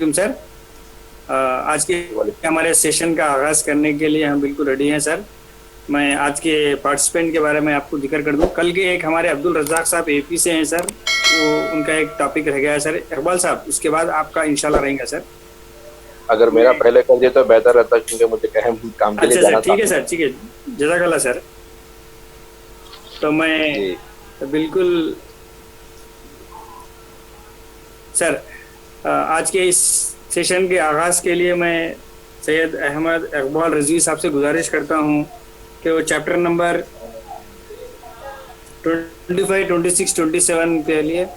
वालेकुम सर। आज के हमारे सेशन का आगाज़ करने के लिए हम बिल्कुल रेडी हैं सर। मैं आज के पार्टिसिपेंट के बारे में आपको जिक्र कर दूं। कल के एक हमारे अब्दुल रज़ाक साहब एपी से हैं सर, वो उनका एक टॉपिक रह गया है सर। इकबाल साहब, उसके बाद आपका इंशाल्लाह रहेगा सर। अगर मेरा पहले कर दिए तो बेहतर रहता, क्योंकि मुझे कहीं काम के लिए जाना था। ठीक है सर, ठीक है, जज़ाकल्लाह सर। तो मैं बिल्कुल सर आज के इस सेशन के आगाज़ के लिए मैं सैयद अहमद इकबाल रज़वी साहब से गुजारिश करता हूँ कि वो चैप्टर नंबर 25, 26, 27 के लिए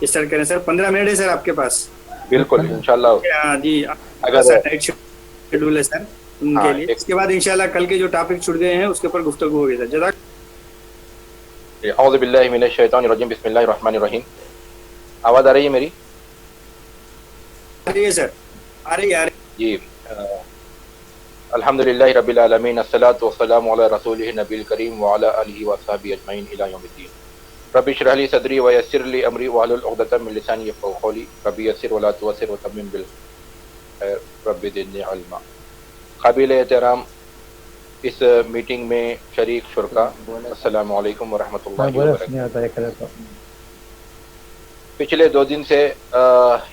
स्टार्ट करें सर। 15 मिनट है सर आपके पास। बिल्कुल, इंशाल्लाह जी। अगर सर नाइट शेड्यूल है सर उनके लिए, इसके बाद इंशाल्लाह कल के जो टॉपिक छूट गए हैं उसके ऊपर गुफ्तगू होगी सर। जज़ाक। औज़ु बिल्लाहि मिनश शैतानिर रजीम, बिस्मिल्लाहिर रहमानिर रहीम। आवाज़ आ रही है मेरी? आ रही है सर, आ रही है जी। अल्हम्दुलिल्लाहि रब्बिल आलमीन, अस्सलातु वस्सलामु अला रसूलिहि नबील करीम व अला आलिहि व अस्हाबिहि अजमईन इला यौमिद्दीन। रब्बि इश्रह ली सदरी व यस्सिर ली अमरी वहलुल उक़दतम मिन लिसानी यफ़क़हू क़ौली। रब्बि यस्सिर व ला तुअस्सिर व तम्मिम बिल खैर, रब्बि ज़िदनी इल्मा। काबिल एहतराम इस मीटिंग में शरीक शुरका, अस्सलामु अलैकुम व रहमतुल्लाहि व बरकातहू। पिछले 2 दिन से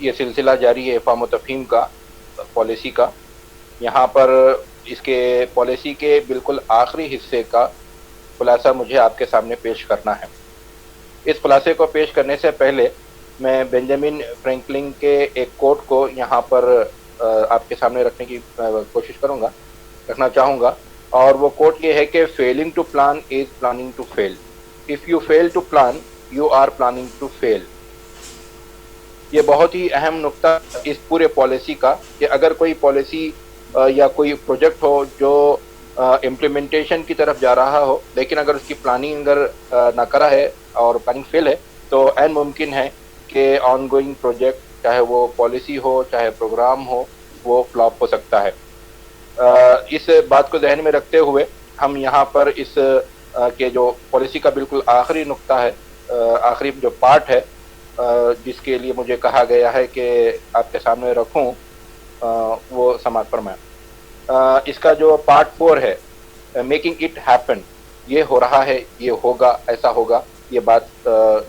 ये सिलसिला जारी है फ़ाहम व तफ़हीम का, पॉलिसी का। यहाँ पर इसके पॉलिसी के बिल्कुल आखिरी हिस्से का खुलासा मुझे आपके सामने पेश करना है। इस खुलासे को पेश करने से पहले मैं बेंजामिन फ्रैंकलिन के एक कोट को यहाँ पर आपके सामने रखने की कोशिश करूँगा, रखना चाहूँगा। और वो कोट ये है कि failing to plan is planning to fail. If you fail to plan, you are planning to fail. ये बहुत ही अहम नुक्ता इस पूरे पॉलिसी का, कि अगर कोई पॉलिसी या कोई प्रोजेक्ट हो जो इम्प्लीमेंटेशन की तरफ जा रहा हो, लेकिन अगर उसकी प्लानिंग अगर ना करा है और प्लानिंग फेल है, तो ऐन मुमकिन है कि ऑन गोइंग प्रोजेक्ट, चाहे वो पॉलिसी हो चाहे प्रोग्राम हो, वो फ्लॉप हो सकता है। इस बात को ध्यान में रखते हुए हम यहाँ पर इस के जो पॉलिसी का बिल्कुल आखिरी नुक्ता है, आखिरी जो पार्ट है, जिसके लिए मुझे कहा गया है कि आपके सामने रखूं, वो समाप्त फरमाएं। इसका जो पार्ट 4 है, मेकिंग इट हैपन, ये हो रहा है, ये होगा, ऐसा होगा, ये बात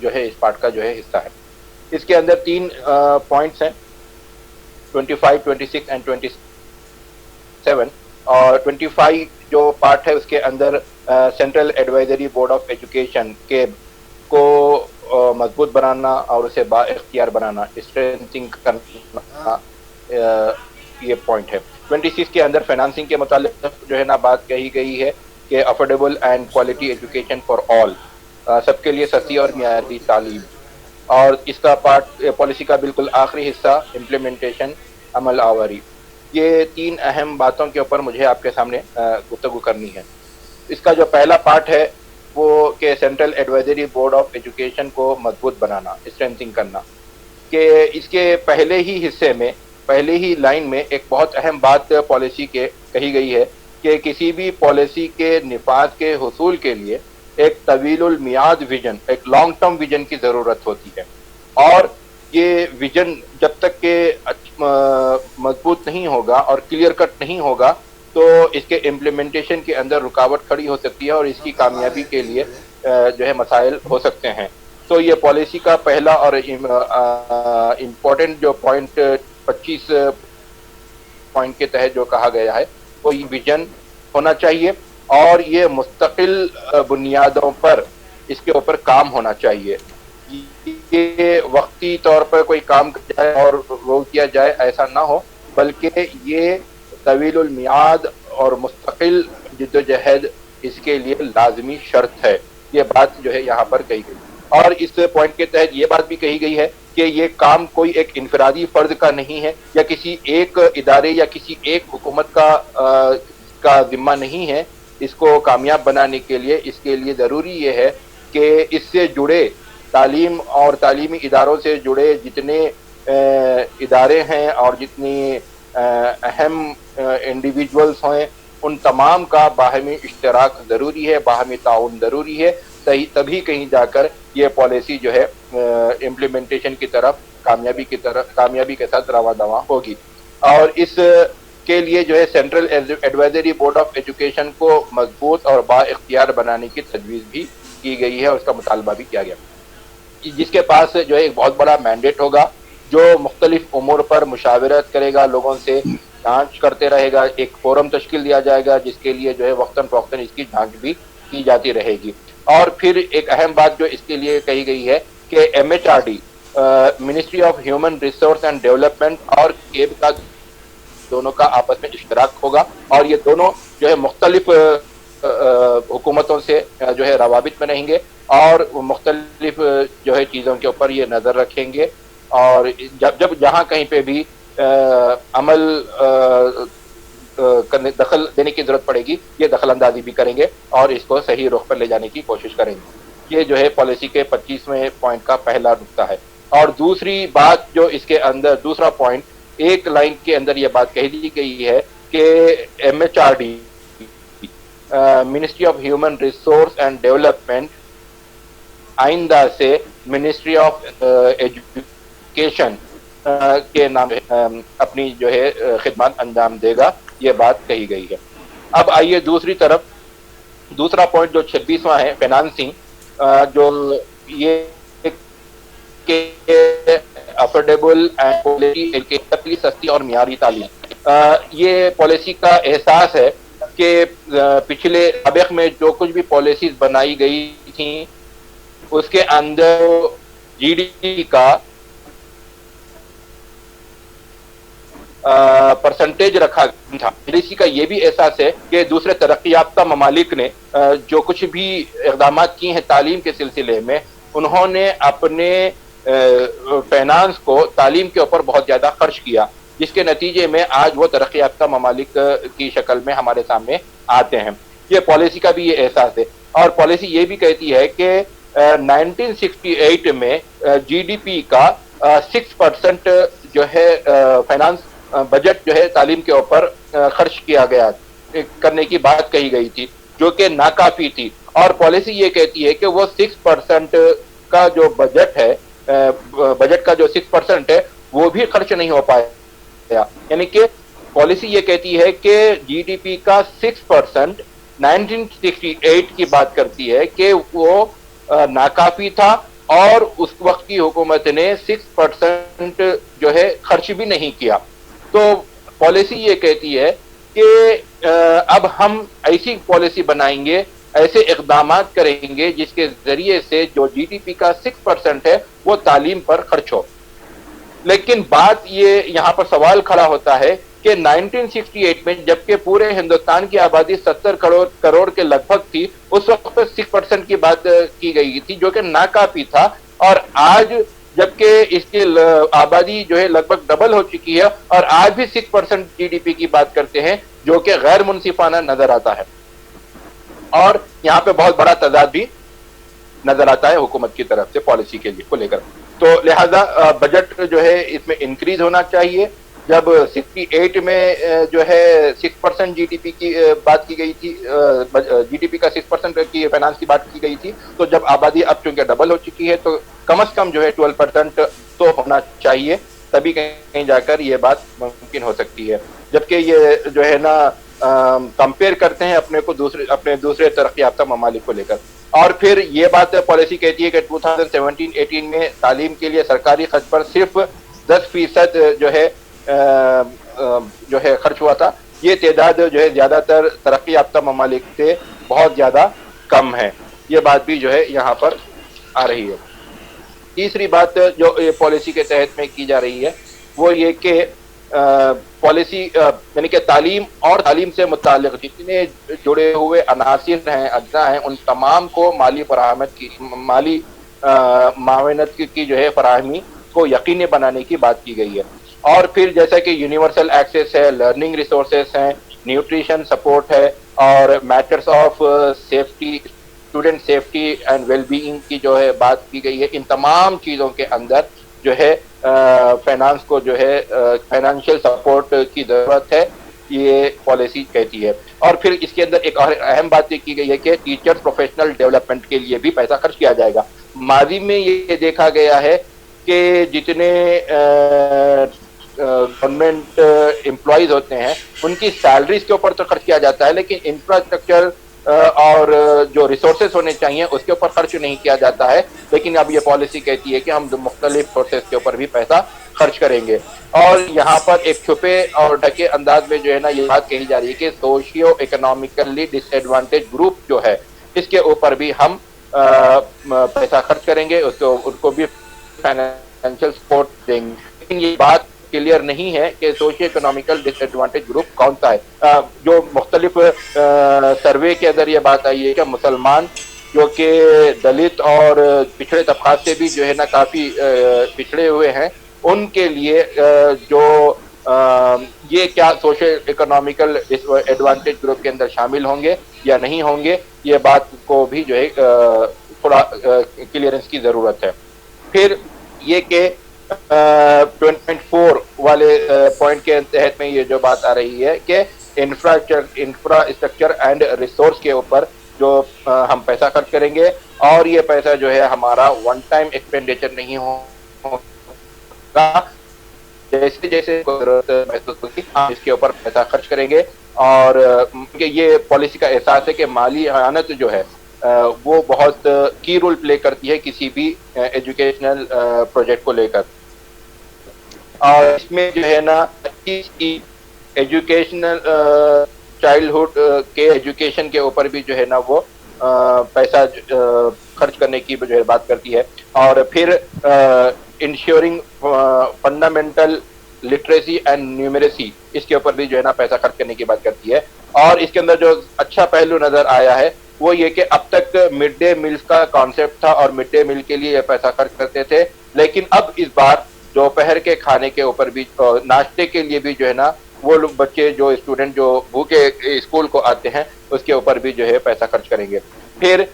जो है इस पार्ट का जो है हिस्सा है। इसके अंदर 3 पॉइंट्स हैं, 25, 26 एंड 27। और 25 जो पार्ट है उसके अंदर central advisory board of education के को मजबूत बनाना और उसे बाइख्तियार बनाना, स्ट्रेंथिंग करना, ये पॉइंट है। 26 के अंदर फाइनेंसिंग के मुताल्लिक जो है ना बात कही गई है कि affordable and quality education for all, सबके लिए सस्ती और मियारी तालीम। और इसका पार्ट पॉलिसी का बिल्कुल आखिरी हिस्सा इम्प्लीमेंटेशन, अमल आवारी। ये 3 अहम बातों के ऊपर मुझे आपके सामने गुफ्तगू करनी है। इसका जो पहला पार्ट है वो कि central advisory board of education को मजबूत बनाना, स्ट्रेंथिंग करना, कि इसके पहले ही हिस्से में, पहले ही लाइन में एक बहुत अहम बात पॉलिसी के कही गई है कि किसी भी पॉलिसी के निफाज के हुसूल के लिए एक तवीलुल मियाद विजन, एक लॉन्ग टर्म विजन की ज़रूरत होती है। और ये विजन जब तक के मजबूत नहीं होगा और क्लियर कट नहीं होगा, तो इसके इम्प्लीमेंटेशन के अंदर रुकावट खड़ी हो सकती है और इसकी कामयाबी के लिए जो है मसाइल हो सकते हैं। तो ये पॉलिसी का पहला और इम्पोर्टेंट जो पॉइंट 25 पॉइंट के तहत जो कहा गया है, वो ये विजन होना चाहिए और ये मुस्तकिल बुनियादों पर इसके ऊपर काम होना चाहिए। ये वक्ती तौर पर कोई काम किया जाए और रोक दिया जाए, ऐसा ना हो, बल्कि ये तवीलुल मियाद और मुस्तकिल जिद्दोजहद इसके लिए लाजमी शर्त है। ये बात जो है यहाँ पर कही गई। और इस पॉइंट के तहत ये बात भी कही गई है कि ये काम कोई एक इनफरादी फर्द का नहीं है या किसी एक इदारे या किसी एक हुकूमत का जिम्मा नहीं है। इसको कामयाब बनाने के लिए, इसके लिए ज़रूरी ये है कि इससे जुड़े तालीम और तालीमी इदारों से जुड़े जितने इदारे हैं और जितनी अहम इंडिविजुअल्स हैं, उन तमाम का बाहमी इश्तराक ज़रूरी है, बाहमी ताउन ज़रूरी है। तभी कहीं जाकर ये पॉलिसी जो है इम्प्लीमेंटेशन की तरफ کامیابی کے ساتھ رواں دواں ہوگی. اور اس کے لیے جو ہے central advisory board of education کو مضبوط اور با اختیار بنانے کی تجویز بھی کی گئی ہے اور اس کا مطالبہ بھی کیا گیا، جس کے پاس جو ہے ایک بہت بڑا مینڈیٹ ہوگا، جو مختلف امور پر مشاورت کرے گا، لوگوں سے جانچ کرتے رہے گا. ایک فورم تشکیل دیا جائے گا جس کے لیے جو ہے وقتاً فوقتاً اس کی جانچ بھی کی جاتی رہے گی. اور پھر ایک اہم بات جو اس کے لیے کہی گئی ہے کہ MHRD ministry of human resource and development اور کیب کا دونوں کا آپس میں اشتراک ہوگا، اور یہ دونوں جو ہے مختلف حکومتوں سے جو ہے روابط میں رہیں گے اور مختلف جو ہے چیزوں کے اوپر یہ نظر رکھیں گے، اور جب جہاں کہیں پہ بھی عمل دخل دینے کی ضرورت پڑے گی یہ دخل اندازی بھی کریں گے اور اس کو صحیح رخ پر لے جانے کی کوشش کریں گے. یہ جو ہے پالیسی کے 25ویں پوائنٹ کا پہلا نقطہ ہے. اور دوسری بات جو اس کے اندر دوسرا پوائنٹ ایک لائن کے اندر یہ بات کہہ دی گئی ہے کہ MHRD ministry of human resource and development آئندہ سے منسٹری آف ایجوکیشن کے نام اپنی جو ہے خدمات انجام دے گا، یہ بات کہی گئی ہے. اب آئیے دوسری طرف دوسرا پوائنٹ جو 26واں ہے فائنانسنگ، جو یہ کہ افورڈیبل اینڈ سستی اور معیاری تعلیم. یہ پالیسی کا احساس ہے کہ پچھلے سابق میں جو کچھ بھی پالیسیز بنائی گئی تھیں اس کے اندر GDP کا پرسنٹیج رکھا تھا. پالیسی کا یہ بھی احساس ہے کہ دوسرے ترقی یافتہ ممالک نے جو کچھ بھی اقدامات کیے ہیں تعلیم کے سلسلے میں، انہوں نے اپنے فائنانس کو تعلیم کے اوپر بہت زیادہ خرچ کیا، جس کے نتیجے میں آج وہ ترقی یافتہ ممالک کی شکل میں ہمارے سامنے آتے ہیں. یہ پالیسی کا بھی یہ احساس ہے. اور پالیسی یہ بھی کہتی ہے کہ 1968 میں GDP کا 6% جو ہے فائنانس بجٹ جو ہے تعلیم کے اوپر خرچ کیا گیا کرنے کی بات کہی گئی تھی، جو کہ ناکافی تھی. اور پالیسی یہ کہتی ہے کہ وہ 6% کا جو بجٹ ہے، بجٹ کا جو 6% ہے وہ بھی خرچ نہیں ہو پایا. یعنی کہ پالیسی یہ کہتی ہے کہ GDP کا 6% 1968 کی بات کرتی ہے کہ وہ ناکافی تھا، اور اس وقت کی حکومت نے 6% جو ہے خرچ بھی نہیں کیا. تو پالیسی یہ کہتی ہے کہ اب ہم ایسی پالیسی بنائیں گے، ایسے اقدامات کریں گے جس کے ذریعے سے جو GDP کا 6% ہے وہ تعلیم پر خرچ ہو. لیکن بات یہ یہاں پر سوال کھڑا ہوتا ہے کہ 1968 میں جبکہ پورے ہندوستان کی آبادی 70 کروڑ کے لگ بھگ تھی، اس وقت 6% کی بات کی گئی تھی جو کہ ناکافی تھا. اور آج جبکہ اس کی آبادی جو ہے لگ بھگ ڈبل ہو چکی ہے اور آج بھی 6% GDP کی بات کرتے ہیں، جو کہ غیر منصفانہ نظر آتا ہے. اور یہاں پہ بہت بڑا تضاد بھی نظر آتا ہے حکومت کی طرف سے پالیسی کے لیے کو لے کر. تو لہذا بجٹ جو ہے اس میں انکریز ہونا چاہیے. جب 68 میں جو ہے 6% GDP کی بات کی گئی تھی، GDP کا 6% کی فائنانس کی بات کی گئی تھی، تو جب آبادی اب چونکہ ڈبل ہو چکی ہے تو کم از کم جو ہے 12% تو ہونا چاہیے، تبھی کہیں جا کر یہ بات ممکن ہو سکتی ہے. جبکہ یہ جو ہے نا کمپیئر کرتے ہیں اپنے دوسرے ترقی یافتہ ممالک کو لے کر. اور پھر یہ بات پالیسی کہتی ہے کہ 2017-18 میں تعلیم کے لیے سرکاری خرچ پر صرف 10% جو ہے خرچ ہوا تھا. یہ تعداد جو ہے زیادہ تر ترقی یافتہ ممالک سے بہت زیادہ کم ہے. یہ بات بھی جو ہے یہاں پر آ رہی ہے. تیسری بات جو پالیسی کے تحت میں کی جا رہی ہے وہ یہ کہ پالیسی یعنی کہ تعلیم اور تعلیم سے متعلق جتنے جڑے ہوئے عناصر ہیں، اجزاء ہیں، ان تمام کو مالی معاونت کی جو ہے فراہمی کو یقینی بنانے کی بات کی گئی ہے. اور پھر جیسا کہ یونیورسل ایکسیس ہے، لرننگ ریسورسز ہیں، نیوٹریشن سپورٹ ہے، اور matters of safety, student safety and well being کی جو ہے بات کی گئی ہے. ان تمام چیزوں کے اندر جو ہے فائنانس کو جو ہے فائنانشیل سپورٹ کی ضرورت ہے، یہ پالیسی کہتی ہے. اور پھر اس کے اندر ایک اور اہم بات یہ کی گئی ہے کہ ٹیچر پروفیشنل ڈیولپمنٹ کے لیے بھی پیسہ خرچ کیا جائے گا. ماضی میں یہ دیکھا گیا ہے کہ جتنے گورنمنٹ امپلائیز ہوتے ہیں ان کی سیلریز کے اوپر تو خرچ کیا جاتا ہے، لیکن انفراسٹرکچر اور جو ریسورسز ہونے چاہیے اس کے اوپر خرچ نہیں کیا جاتا ہے. لیکن اب یہ پالیسی کہتی ہے کہ ہم مختلف سورسز کے اوپر بھی پیسہ خرچ کریں گے. اور یہاں پر ایک چھپے اور ڈھکے انداز میں جو ہے نا یہ بات کہی جا رہی ہے کہ سوشیو اکنامیکلی ڈس ایڈوانٹیج گروپ جو ہے اس کے اوپر بھی ہم پیسہ خرچ کریں گے، ان کو بھی فائنینشیل سپورٹ دیں گے. لیکن یہ بات کلیئر نہیں ہے کہ سوشیو اکنامیکل ڈس ایڈوانٹیج گروپ کون سا ہے. جو مختلف سروے کے اندر یہ بات آئی ہے کہ مسلمان جو کہ دلت اور پچھڑے طبقات سے بھی جو ہے نا کافی پچھڑے ہوئے ہیں، ان کے لیے جو یہ کیا سوشل اکنامیکل ایڈوانٹیج گروپ کے اندر شامل ہوں گے یا نہیں ہوں گے، یہ بات کو بھی جو ہے تھوڑا کلیئرنس کی ضرورت ہے. پھر یہ کہ 20.4 والے پوائنٹ کے تحت میں یہ جو بات آ رہی ہے کہ انفراسٹرکچر اینڈ ریسورس کے اوپر جو ہم پیسہ خرچ کریں گے، اور یہ پیسہ جو ہے ہمارا ون ٹائم ایکسپینڈیچر نہیں ہوگا، جیسے جیسے ضرورت محسوس ہوگی ہم اس کے اوپر پیسہ خرچ کریں گے. اور یہ پالیسی کا احساس ہے کہ مالی اعانت جو ہے وہ بہت کی رول پلے کرتی ہے کسی بھی ایجوکیشنل پروجیکٹ کو لے کر. اور اس میں جو ہے نا ایجوکیشنل چائلڈہڈ کے ایجوکیشن کے اوپر بھی جو ہے نا وہ پیسہ خرچ کرنے کی جو ہے بات کرتی ہے. اور پھر ensuring fundamental literacy and numeracy, اس کے اوپر بھی جو ہے نا پیسہ خرچ کرنے کی بات کرتی ہے. اور اس کے اندر جو اچھا پہلو نظر آیا ہے وہ یہ کہ اب تک مڈ ڈے میلز کا کانسیپٹ تھا اور مڈ ڈے میل کے لیے یہ پیسہ خرچ کرتے تھے، لیکن اب اس بار دوپہر کے کھانے کے اوپر بھی، ناشتے کے لیے بھی جو ہے نا وہ لوگ بچے جو اسٹوڈنٹ جو بھوکے اسکول کو آتے ہیں اس کے اوپر بھی جو ہے پیسہ خرچ کریں گے. پھر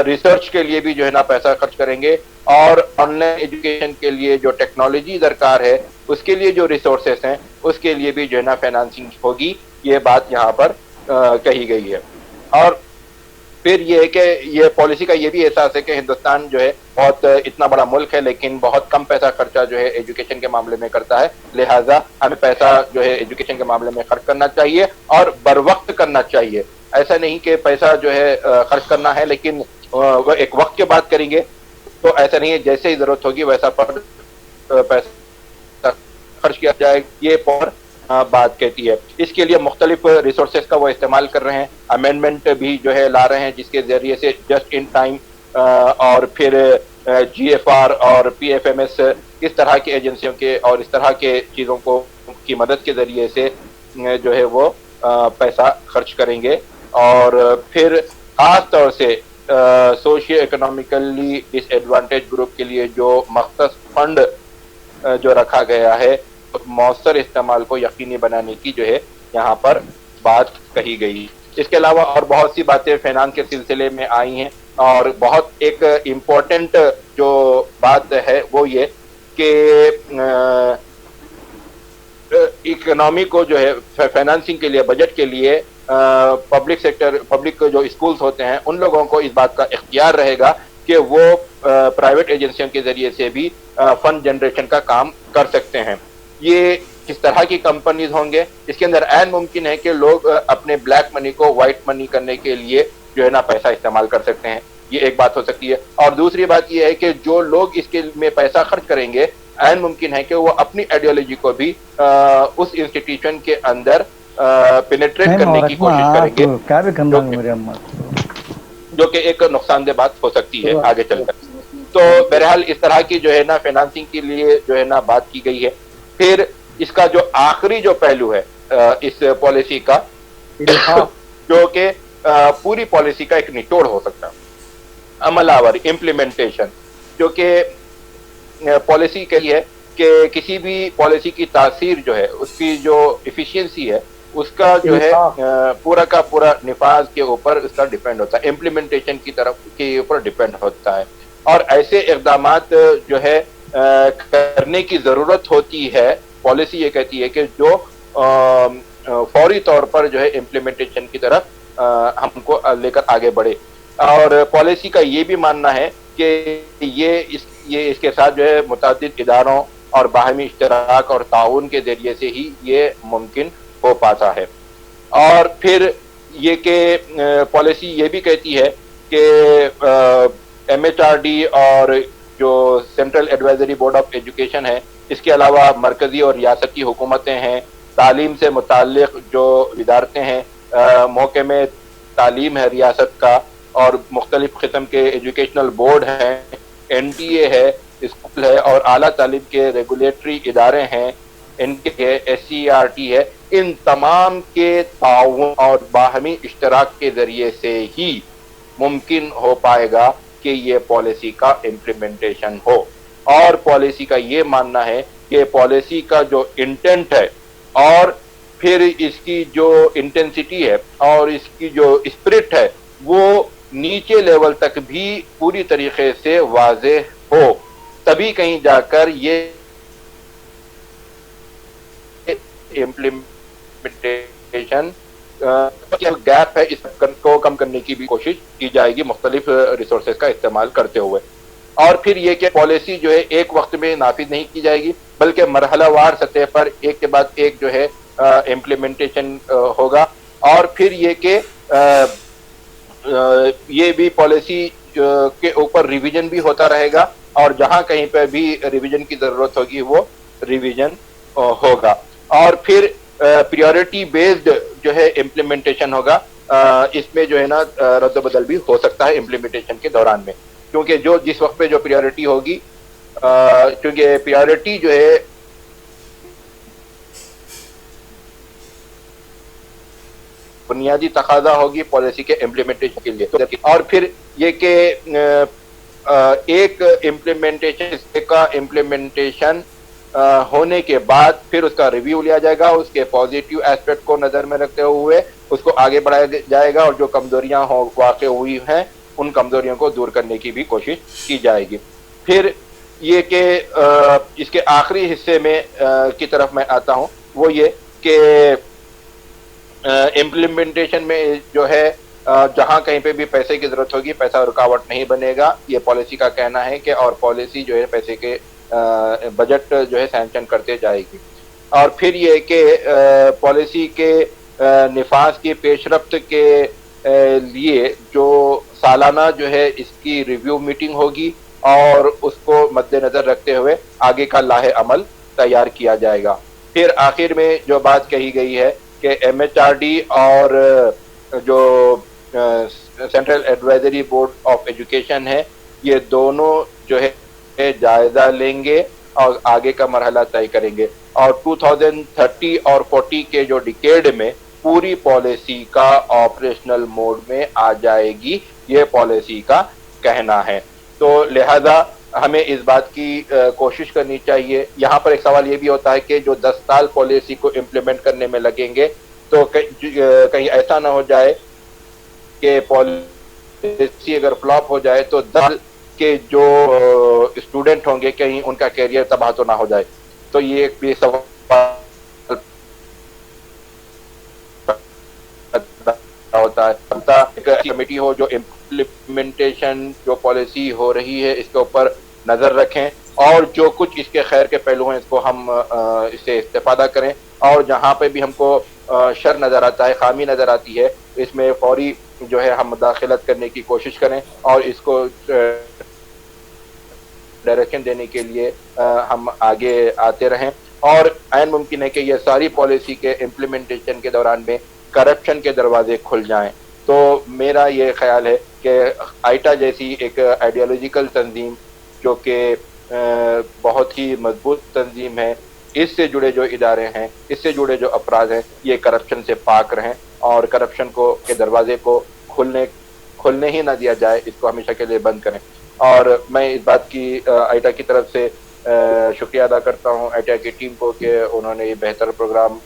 ریسرچ کے لیے بھی جو ہے نا پیسہ خرچ کریں گے، اور آن لائن ایجوکیشن کے لیے جو ٹیکنالوجی درکار ہے اس کے لیے جو ریسورسز ہیں اس کے لیے بھی جو ہے نا فائنانسنگ ہوگی. یہ بات یہاں پر کہی گئی ہے. اور پھر یہ ہے کہ یہ پالیسی کا یہ بھی احساس ہے کہ ہندوستان جو ہے بہت اتنا بڑا ملک ہے لیکن بہت کم پیسہ خرچہ جو ہے ایجوکیشن کے معاملے میں کرتا ہے، لہٰذا ہمیں پیسہ جو ہے ایجوکیشن کے معاملے میں خرچ کرنا چاہیے اور بر وقت کرنا چاہیے. ایسا نہیں کہ پیسہ جو ہے خرچ کرنا ہے لیکن وہ ایک وقت کے بعد کریں گے، تو ایسا نہیں ہے، جیسے ہی ضرورت ہوگی ویسا پر پیسہ خرچ کیا جائے. یہ پر بات کہتی ہے. اس کے لیے مختلف ریسورسز کا وہ استعمال کر رہے ہیں، امینڈمنٹ بھی جو ہے لا رہے ہیں جس کے ذریعے سے جسٹ ان ٹائم اور پھر جی ایف آر اور پی ایف ایم ایس اس طرح کی ایجنسیوں کے اور اس طرح کے چیزوں کو کی مدد کے ذریعے سے جو ہے وہ پیسہ خرچ کریں گے. اور پھر خاص طور سے سوشیو اکنامیکلی ڈس ایڈوانٹیج گروپ کے لیے جو مختص فنڈ جو رکھا گیا ہے مؤثر استعمال کو یقینی بنانے کی جو ہے یہاں پر بات کہی گئی. اس کے علاوہ اور بہت سی باتیں فائنانس کے سلسلے میں آئی ہیں، اور بہت ایک امپورٹنٹ جو بات ہے وہ یہ کہ اکنامی کو جو ہے فائنانسنگ کے لیے، بجٹ کے لیے پبلک سیکٹر، پبلک جو اسکولز ہوتے ہیں ان لوگوں کو اس بات کا اختیار رہے گا کہ وہ پرائیویٹ ایجنسیوں کے ذریعے سے بھی فنڈ جنریشن کا کام کر سکتے ہیں. یہ کس طرح کی کمپنیز ہوں گے، اس کے اندر عین ممکن ہے کہ لوگ اپنے بلیک منی کو وائٹ منی کرنے کے لیے جو ہے نا پیسہ استعمال کر سکتے ہیں. یہ ایک بات ہو سکتی ہے. اور دوسری بات یہ ہے کہ جو لوگ اس کے میں پیسہ خرچ کریں گے عین ممکن ہے کہ وہ اپنی آئیڈیالوجی کو بھی اس انسٹیٹیوشن کے اندر پینیٹریٹ کرنے کی کوشش کریں گے، جو کہ ایک نقصان دہ بات ہو سکتی ہے آگے چل کر. تو بہرحال اس طرح کی جو ہے نا فائنانسنگ کے لیے جو ہے نا بات کی گئی ہے. پھر اس کا جو آخری جو پہلو ہے اس پالیسی کا جو کہ پوری پالیسی کا ایک نچوڑ ہو سکتا ہے، عمل آور امپلیمنٹیشن، جو کہ پالیسی کے لیے کہ کسی بھی پالیسی کی تاثیر جو ہے اس کی جو ایفیشینسی ہے اس کا جو ہے پورا کا پورا نفاذ کے اوپر اس کا ڈیپینڈ ہوتا ہے، امپلیمنٹیشن کی طرف کے اوپر ڈیپینڈ ہوتا ہے. اور ایسے اقدامات جو ہے کرنے کی ضرورت ہوتی ہے. پالیسی یہ کہتی ہے کہ جو فوری طور پر جو ہے امپلیمنٹیشن کی طرف ہم کو لے کر آگے بڑھے. اور پالیسی کا یہ بھی ماننا ہے کہ یہ اس کے ساتھ جو ہے متعدد اداروں اور باہمی اشتراک اور تعاون کے ذریعے سے ہی یہ ممکن ہو پاتا ہے۔ اور پھر یہ کہ پالیسی یہ بھی کہتی ہے کہ ایم ایچ آر ڈی اور جو central advisory board of education ہے، اس کے علاوہ مرکزی اور ریاستی حکومتیں ہیں، تعلیم سے متعلق جو ادارتیں ہیں، محکمہ تعلیم ہے ریاست کا، اور مختلف قسم کے ایجوکیشنل بورڈ ہیں، این ٹی اے ہے، اسکول ہے، اور اعلیٰ تعلیم کے ریگولیٹری ادارے ہیں، ان کے ایس سی آر ٹی ہے، ان تمام کے تعاون اور باہمی اشتراک کے ذریعے سے ہی ممکن ہو پائے گا کہ یہ پالیسی کا امپلیمنٹیشن ہو۔ اور پالیسی کا یہ ماننا ہے کہ پالیسی کا جو انٹینٹ ہے اور پھر اس کی جو انٹینسٹی ہے اور اس کی جو اسپرٹ ہے وہ نیچے لیول تک بھی پوری طریقے سے واضح ہو، تبھی کہیں جا کر یہ امپلیمنٹیشن گیپ ہے اس کو کم کرنے کی بھی کوشش کی جائے گی مختلف ریسورسز کا استعمال کرتے ہوئے۔ اور پھر یہ کہ پالیسی جو ہے ایک وقت میں نافذ نہیں کی جائے گی، بلکہ مرحلہ وار سطح پر ایک کے بعد ایک جو ہے امپلیمنٹیشن ہوگا۔ اور پھر یہ کہ یہ بھی پالیسی کے اوپر ریویژن بھی ہوتا رہے گا، اور جہاں کہیں پہ بھی ریویژن کی ضرورت ہوگی وہ ریویژن ہوگا۔ اور پھر پریورٹی بیسڈ جو ہے امپلیمنٹیشن ہوگا، اس میں جو ہے نا رد و بدل بھی ہو سکتا ہے امپلیمنٹیشن کے دوران میں، کیونکہ جس وقت پہ جو پریورٹی ہوگی، کیونکہ پریورٹی جو ہے بنیادی تقاضا ہوگی پالیسی کے امپلیمنٹیشن کے لیے۔ اور پھر یہ کہ ایک امپلیمنٹیشن ہونے کے بعد پھر اس کا ریویو لیا جائے گا، اس کے پازیٹیو ایسپیکٹ کو نظر میں رکھتے ہوئے اس کو آگے بڑھایا جائے گا، اور جو کمزوریاں واقع ہوئی ہیں ان کمزوریوں کو دور کرنے کی بھی کوشش کی جائے گی۔ پھر یہ کہ اس کے آخری حصے میں کی طرف میں آتا ہوں، وہ یہ کہ امپلیمنٹیشن میں جو ہے جہاں کہیں پہ بھی پیسے کی ضرورت ہوگی پیسہ رکاوٹ نہیں بنے گا، یہ پالیسی کا کہنا ہے کہ اور پالیسی جو ہے پیسے کے بجٹ جو ہے سینکشن کرتے جائے گی۔ اور پھر یہ کہ پالیسی کے نفاذ کی پیش رفت کے لیے جو سالانہ جو ہے اس کی ریویو میٹنگ ہوگی، اور اس کو مد نظر رکھتے ہوئے آگے کا لاہ عمل تیار کیا جائے گا۔ پھر آخر میں جو بات کہی گئی ہے کہ ایم ایچ آر ڈی اور جو central advisory board of education ہے، یہ دونوں جو ہے جائزہ لیں گے اور آگے کا مرحلہ طے کریں گے، اور 2030 اور 40 کے جو ڈیکیڈ میں پوری پالیسی کا آپریشنل موڈ میں آ جائے گی، یہ پالیسی کا کہنا ہے۔ تو لہذا ہمیں اس بات کی کوشش کرنی چاہیے۔ یہاں پر ایک سوال یہ بھی ہوتا ہے کہ جو 10 سال پالیسی کو امپلیمنٹ کرنے میں لگیں گے تو کہیں ایسا نہ ہو جائے کہ پالیسی اگر فلاپ ہو جائے تو 10 سال کے جو اسٹوڈنٹ ہوں گے کہیں ان کا کیریئر تباہ تو نہ ہو جائے۔ تو یہ ایک بھی سوال ہوتا ہے، ایک کمیٹی ہو جو امپلیمنٹیشن جو پالیسی ہو رہی ہے اس کے اوپر نظر رکھیں، اور جو کچھ اس کے خیر کے پہلو ہیں اس کو ہم اس سے استفادہ کریں، اور جہاں پہ بھی ہم کو شر نظر آتا ہے، خامی نظر آتی ہے، اس میں فوری جو ہے ہم مداخلت کرنے کی کوشش کریں، اور اس کو ڈائریکشن دینے کے لیے ہم آگے آتے رہیں۔ اور عین ممکن ہے کہ یہ ساری پالیسی کے امپلیمنٹیشن کے دوران میں کرپشن کے دروازے کھل جائیں۔ تو میرا یہ خیال ہے کہ آئیٹا جیسی ایک آئیڈیالوجیکل تنظیم جو کہ بہت ہی مضبوط تنظیم ہے، اس سے جڑے جو ادارے ہیں، اس سے جڑے جو افراد ہیں، یہ کرپشن سے پاک رہیں، اور کرپشن کے دروازے کو کھلنے ہی نہ دیا جائے، اس کو ہمیشہ کے لیے بند کریں۔ اور میں اس بات کی آئیٹا کی طرف سے شکریہ ادا کرتا ہوں آئیٹا کی ٹیم کو کہ انہوں نے یہ بہتر پروگرام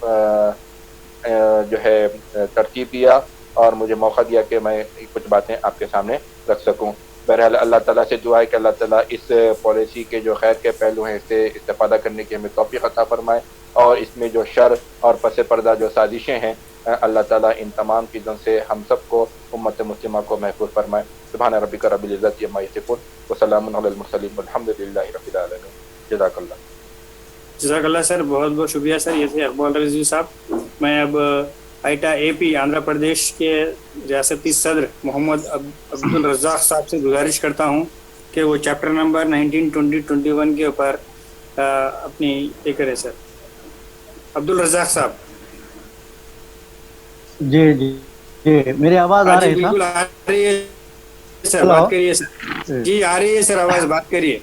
جو ہے ترتیب دیا اور مجھے موقع دیا کہ میں کچھ باتیں آپ کے سامنے رکھ سکوں۔ بہرحال اللہ تعالیٰ سے دعا ہے کہ اللہ تعالیٰ اس پالیسی کے جو خیر کے پہلو ہیں اس سے استفادہ کرنے کی ہمیں توفیق عطا فرمائے، اور اس میں جو شر اور پس پردہ جو سازشیں ہیں اللہ تعالیٰ ان تمام چیزوں سے ہم سب کو، امت مسلمہ کو محفوظ فرمائے۔ سبحان ربک رب العزت عما یصفون، وسلام علی المرسلین والحمد للہ رب العالمین. جزاک اللہ. جزاک اللہ سر, بہت بہت شکریہ سر. یہ تھے اقبال رضوی صاحب. میں اب آئٹا اے پی آندھرا پردیش کے ریاستی صدر محمد عبد الرزاق صاحب سے گزارش کرتا ہوں کہ وہ چیپٹر نمبر 19, 20, 21 کے اوپر اپنی یہ کرے سر. عبد الرزاق صاحب. جی جی جی, میری آواز آ رہی ہے؟ بالکل آ رہی ہے سر, بات کریے سر. جی آ رہی ہے سر آواز, بات کریے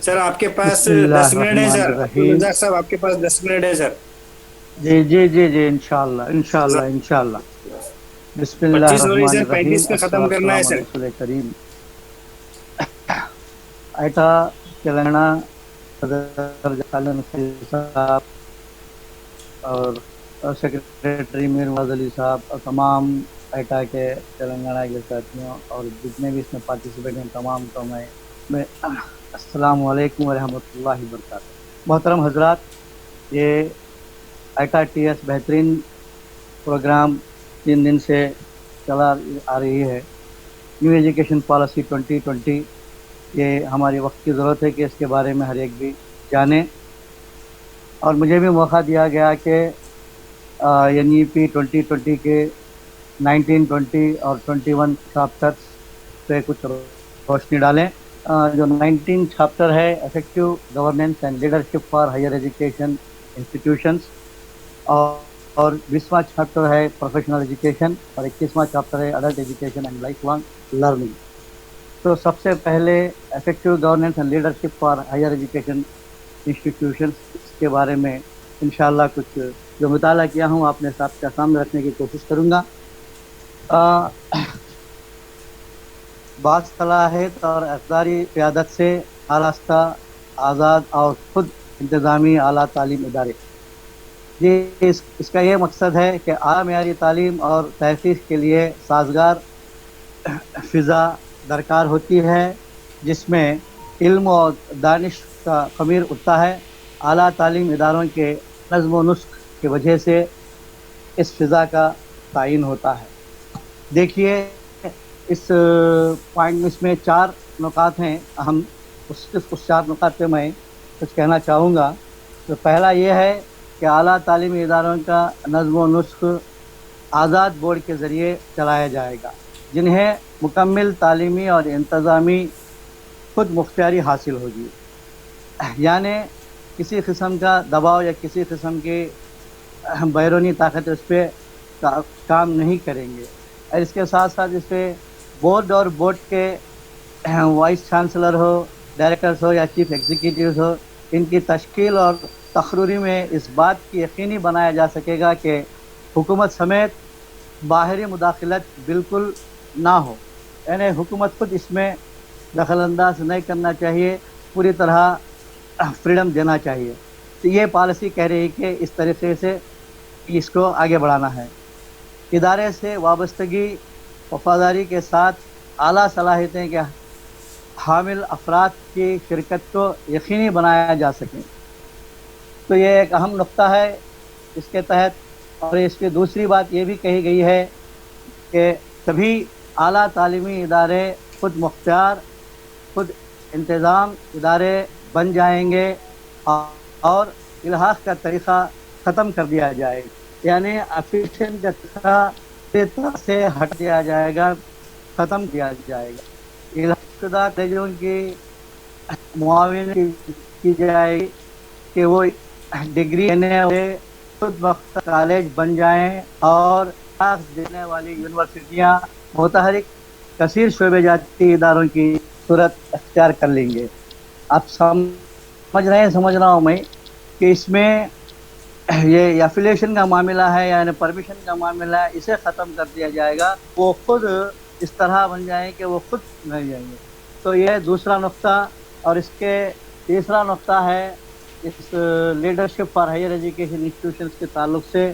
سر. آپ کے پاس 10 منٹ ہے سر. عبد الرزاق صاحب آپ کے پاس 10 منٹ ہے سر. جی جی جی جی, انشاءاللہ انشاءاللہ انشاءاللہ. بسم اللہ 25 ہو رہی الرحمن سر, الرحیم. 35 میں ختم کرنا ہے سر. رسول کریم. ایٹا تلنگانہ صدر صاحب اور سیکریٹری میر نواز علی صاحب اور تمام ایٹا کے تلنگانہ کے ساتھیوں اور جتنے بھی اس میں پارٹیسپیٹ ہیں تمام کو میں السلام علیکم ورحمۃ اللہ وبرکاتہ. محترم حضرات, یہ ایٹا ٹی ایس بہترین پروگرام 3 دن سے چلا آ رہی ہے. New education policy 2020. یہ ہماری وقت کی ضرورت ہے کہ اس کے بارے میں ہر ایک بھی جانے, اور مجھے بھی موقع دیا گیا کہ این ای پی 2020 کے 19, 20 اور 21 چیپٹرس پہ کچھ روشنی ڈالیں. جو 19 چیپٹر ہے effective governance and leadership for higher education institutions, اور 20واں چیپٹر ہے پروفیشنل ایجوکیشن, اور 21واں چیپٹر ہے adult education and life long learning. تو سب سے پہلے effective governance and leadership for higher education institutions, اس کے بارے میں انشاءاللہ کچھ جو مطالعہ کیا ہوں آپ نے کے سامنے رکھنے کی کوشش کروں گا. بعض صلاحیت اور اقداری قیادت سے آراستہ, آزاد اور خود انتظامی اعلیٰ تعلیم ادارے. یہ اس کا یہ مقصد ہے کہ اعلیٰ معیاری تعلیم اور تحقیق کے لیے سازگار فضا درکار ہوتی ہے جس میں علم اور دانش کا خمیر اٹھتا ہے. اعلیٰ تعلیم اداروں کے نظم و نسق کی وجہ سے اس فضا کا تعین ہوتا ہے. دیکھیے اس پوائنٹ میں اس میں 4 نکات ہیں اہم. اس 4 نکات پہ میں کچھ کہنا چاہوں گا. تو پہلا یہ ہے کہ اعلیٰ تعلیمی اداروں کا نظم و نسق آزاد بورڈ کے ذریعے چلایا جائے گا جنہیں مکمل تعلیمی اور انتظامی خود مختاری حاصل ہوگی. یعنی کسی قسم کا دباؤ یا کسی قسم کی بیرونی طاقت اس پہ کام نہیں کریں گے. اور اس کے ساتھ ساتھ اس پہ بورڈ اور بورڈ کے وائس چانسلر ہو, ڈائریکٹرز ہو یا چیف ایگزیکٹوز ہو, ان کی تشکیل اور تقرری میں اس بات کی یقینی بنایا جا سکے گا کہ حکومت سمیت باہری مداخلت بالکل نہ ہو. یعنی حکومت خود اس میں دخل انداز نہیں کرنا چاہیے, پوری طرح فریڈم دینا چاہیے. تو یہ پالیسی کہہ رہی ہے کہ اس طریقے سے اس کو آگے بڑھانا ہے. ادارے سے وابستگی وفاداری کے ساتھ اعلیٰ صلاحیتیں کے حامل افراد کی شرکت کو یقینی بنایا جا سکے. تو یہ ایک اہم نقطہ ہے اس کے تحت. اور اس کی دوسری بات یہ بھی کہی گئی ہے کہ سبھی اعلیٰ تعلیمی ادارے خود مختار, خود انتظام ادارے بن جائیں گے اور الحاق کا طریقہ ختم کر دیا جائے گا. یعنی افیشین کا طریقہ سے ہٹ دیا جائے گا, ختم کیا جائے گا. الحاق شدہ کالجوں کی معاونت کی جائے گی کہ وہ ڈگری دینے والے خود مختار کالج بن جائیں اور دینے والی یونیورسٹیاں متحرک کثیر شعبے جاتی اداروں کی صورت اختیار کر لیں گے. آپ سمجھ رہا ہوں میں کہ اس میں یہ افیلیشن کا معاملہ ہے یعنی پرمیشن کا معاملہ ہے, اسے ختم کر دیا جائے گا. وہ خود اس طرح بن جائیں کہ وہ خود بن جائیں گے. تو یہ دوسرا نقطہ. اور اس کے تیسرا نقطہ ہے اس leadership for higher education institutions کے تعلق سے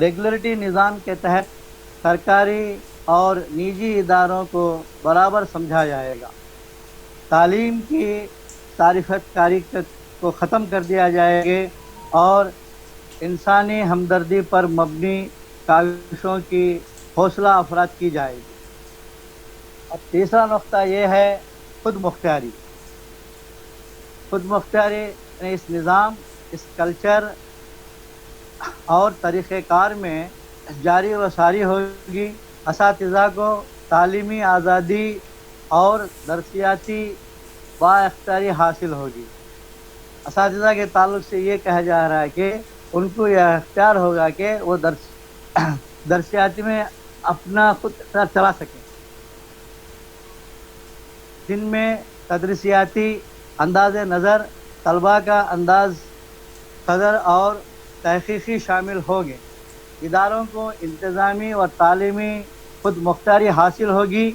ریگولیٹری نظام کے تحت سرکاری اور نجی اداروں کو برابر سمجھا جائے گا. تعلیم کی تعریفت کاری کو ختم کر دیا جائے گا اور انسانی ہمدردی پر مبنی کاوشوں کی حوصلہ افزائی کی جائے گی. اور تیسرا نقطہ یہ ہے خود مختاری. خود مختاری یعنی اس نظام، اس کلچر اور طریقہ کار میں جاری و ساری ہوگی. اساتذہ کو تعلیمی آزادی اور درسیاتی با اختیاری حاصل ہوگی. اساتذہ کے تعلق سے یہ کہا جا رہا ہے کہ ان کو یہ اختیار ہوگا کہ وہ درسیاتی میں اپنا خود اختیار چلا سکیں، جن میں تدریسیاتی انداز نظر، طلباء کا انداز قدر اور تحقیقی شامل ہوں گے. اداروں کو انتظامی اور تعلیمی خود مختاری حاصل ہوگی.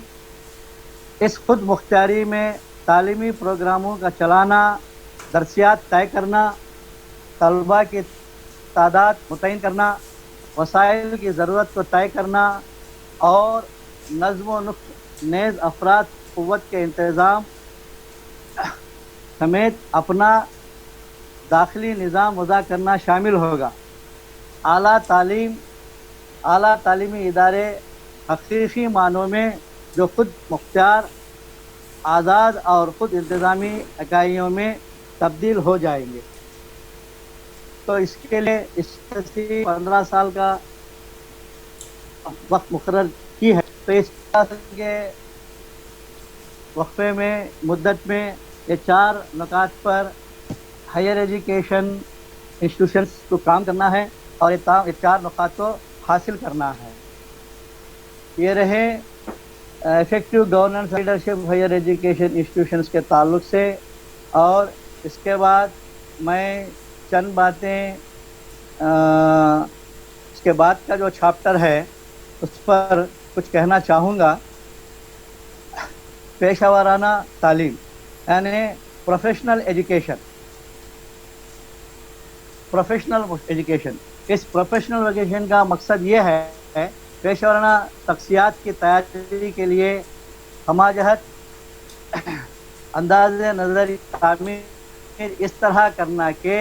اس خود مختاری میں تعلیمی پروگراموں کا چلانا، درسیات طے کرنا، طلباء کی تعداد متعین کرنا، وسائل کی ضرورت کو طے کرنا اور نظم و نسق نیز افراد قوت کے انتظام سمیت اپنا داخلی نظام وضع کرنا شامل ہوگا. اعلیٰ تعلیمی ادارے حقیقی معنوں میں جو خود مختار، آزاد اور خود انتظامی اکائیوں میں تبدیل ہو جائیں گے. تو اس کے لیے اس 15 سال کا وقت مقرر کی ہے. تو اس کے وقفے میں، مدت میں یہ 4 نکات پر ہائر ایجوکیشن انسٹیٹیوشنس کو کام کرنا ہے اور یہ 4 نکات کو حاصل کرنا ہے. یہ رہے effective governance leadership higher education institutions کے تعلق سے. اور اس کے بعد میں چند باتیں اس کے بعد کا جو چیپٹر ہے اس پر کچھ کہنا چاہوں گا. پیشہ ورانہ تعلیم یعنی پروفیشنل ایجوکیشن. اس پروفیشنل ایجوکیشن کا مقصد یہ ہے پیشہ ورانہ شخصیات کی تیاری کے لیے ہمہ انداز نظر تعمیر اس طرح کرنا کہ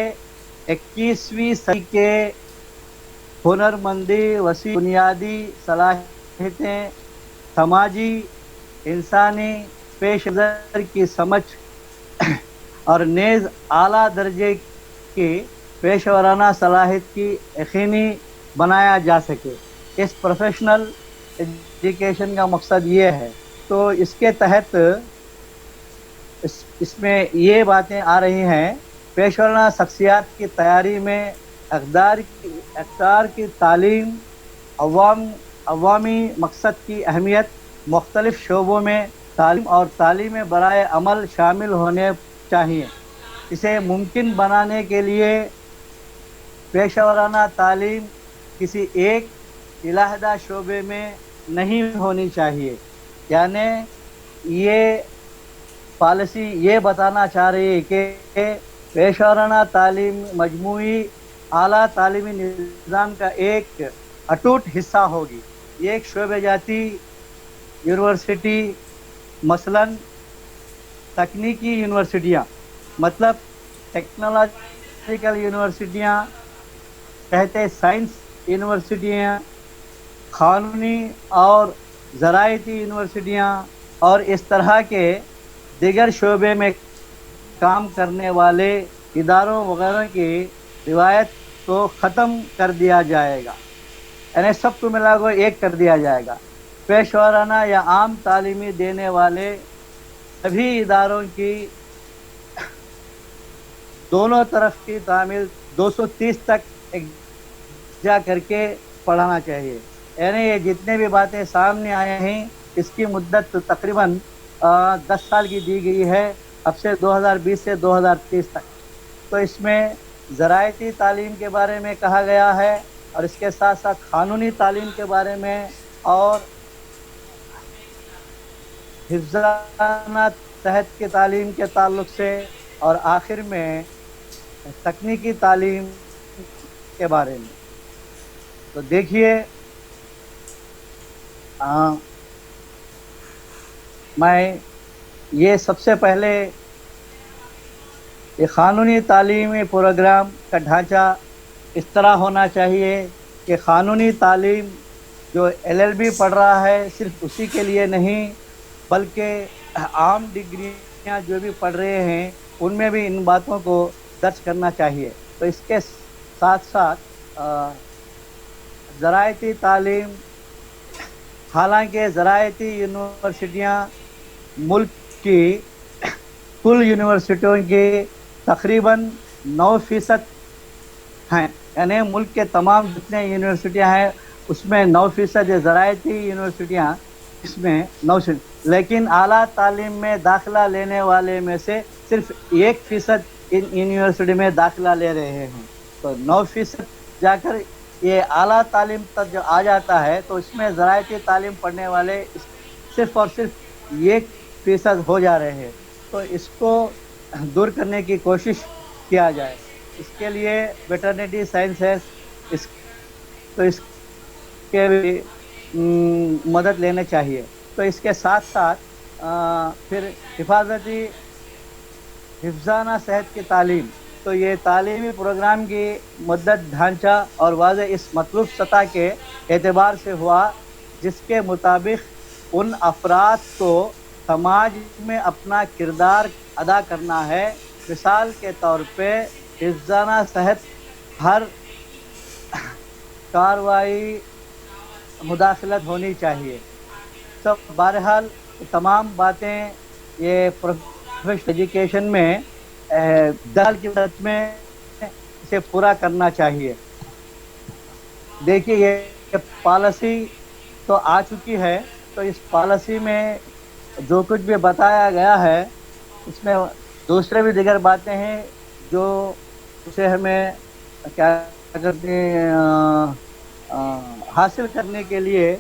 21ویں صدی کے ہنرمندی، وسیع بنیادی صلاحیتیں، سماجی انسانی پیش نظر کی سمجھ اور نیز اعلیٰ درجے کی پیشہ ورانہ صلاحیت کی یقینی بنایا جا سکے. اس پروفیشنل ایجوکیشن کا مقصد یہ ہے. تو اس کے تحت اس میں یہ باتیں آ رہی ہیں. پیشہ ورانہ شخصیات کی تیاری میں اقدار کی تعلیم، عوامی مقصد کی اہمیت، مختلف شعبوں میں تعلیم اور تعلیم برائے عمل شامل ہونے چاہیے. اسے ممکن بنانے کے لیے پیشہ ورانہ تعلیم کسی ایک علیحدہ شعبے میں نہیں ہونی چاہیے. یعنی یہ پالیسی یہ بتانا چاہ رہی ہے کہ پیشہ ورانہ تعلیم مجموعی اعلیٰ تعلیمی نظام کا ایک اٹوٹ حصہ ہوگی. یہ ایک شعبہ جاتی یونیورسٹی، مثلاً تکنیکی یونیورسٹیاں، مطلب ٹیکنالوجیکل یونیورسٹیاں کہتے، سائنس یونیورسٹیاں، قانونی اور زراعتی یونیورسٹیاں اور اس طرح کے دیگر شعبے میں کام کرنے والے اداروں وغیرہ کی روایت کو ختم کر دیا جائے گا. یعنی سب کو ملا کو ایک کر دیا جائے گا. پیشہ ورانہ یا عام تعلیمی دینے والے سبھی اداروں کی دونوں طرف کی تعمیل 230 تک جا کر کے پڑھانا چاہیے. یعنی یہ جتنے بھی باتیں سامنے آئے ہیں اس کی مدت تقریباً 10 سال کی دی گئی ہے، اب سے 2020 سے 2030 تک. تو اس میں زراعتی تعلیم کے بارے میں کہا گیا ہے اور اس کے ساتھ ساتھ قانونی تعلیم کے بارے میں اور حفظانہ صحت کی تعلیم کے تعلق سے اور آخر میں تکنیکی تعلیم کے بارے میں. تو دیکھیے میں یہ سب سے پہلے یہ قانونی تعلیمی پروگرام کا ڈھانچہ اس طرح ہونا چاہیے کہ قانونی تعلیم جو LLB پڑھ رہا ہے صرف اسی کے لیے نہیں، बल्कि आम डिग्रियां जो भी पढ़ रहे हैं उनमें भी इन बातों को दर्ज करना चाहिए। तो इसके साथ साथ ज़रायती तालीम, हालांकि ज़रायती यूनिवर्सिटियां मुल्क की कुल यूनिवर्सिटियों की तकरीबन 9% हैं, यानी मुल्क के तमाम जितने यूनिवर्सिटियां हैं उसमें 9% ज़रायती यूनिवर्सिटियां इसमें 9%, लेकिन आला तालीम में दाखिला लेने वाले में से सिर्फ 1% इन यूनिवर्सिटी में दाखिला ले रहे हैं। तो 9% जाकर ये आला तालीम तक जब आ जाता है तो इसमें ज़रायती तालीम पढ़ने वाले सिर्फ और सिर्फ 1% हो जा रहे हैं। तो इसको दूर करने की कोशिश किया जाए। इसके लिए वेटरनिटी साइंसेस इसके भी मदद लेने चाहिए। तो इसके साथ साथ फिर हिफ्ज़ाना सेहत की तालीम, तो ये तालीमी प्रोग्राम की मुद्दत, ढांचा और वाज़े इस मतलूब सतह के एतबार से हुआ जिसके मुताबिक उन अफराद को समाज में अपना किरदार अदा करना है। मिसाल के तौर पे हिफ्ज़ाना सेहत हर कार्रवाई मुदाखलत होनी चाहिए। सब बहरहाल तमाम बातें ये प्रोफेशनल एजुकेशन में दल की मदद में इसे पूरा करना चाहिए। देखिए ये पॉलिसी तो आ चुकी है, तो इस पॉलिसी में जो कुछ भी बताया गया है इसमें दूसरे भी दिगर बातें हैं जो उसे हमें क्या करते हैं हासिल करने के लिए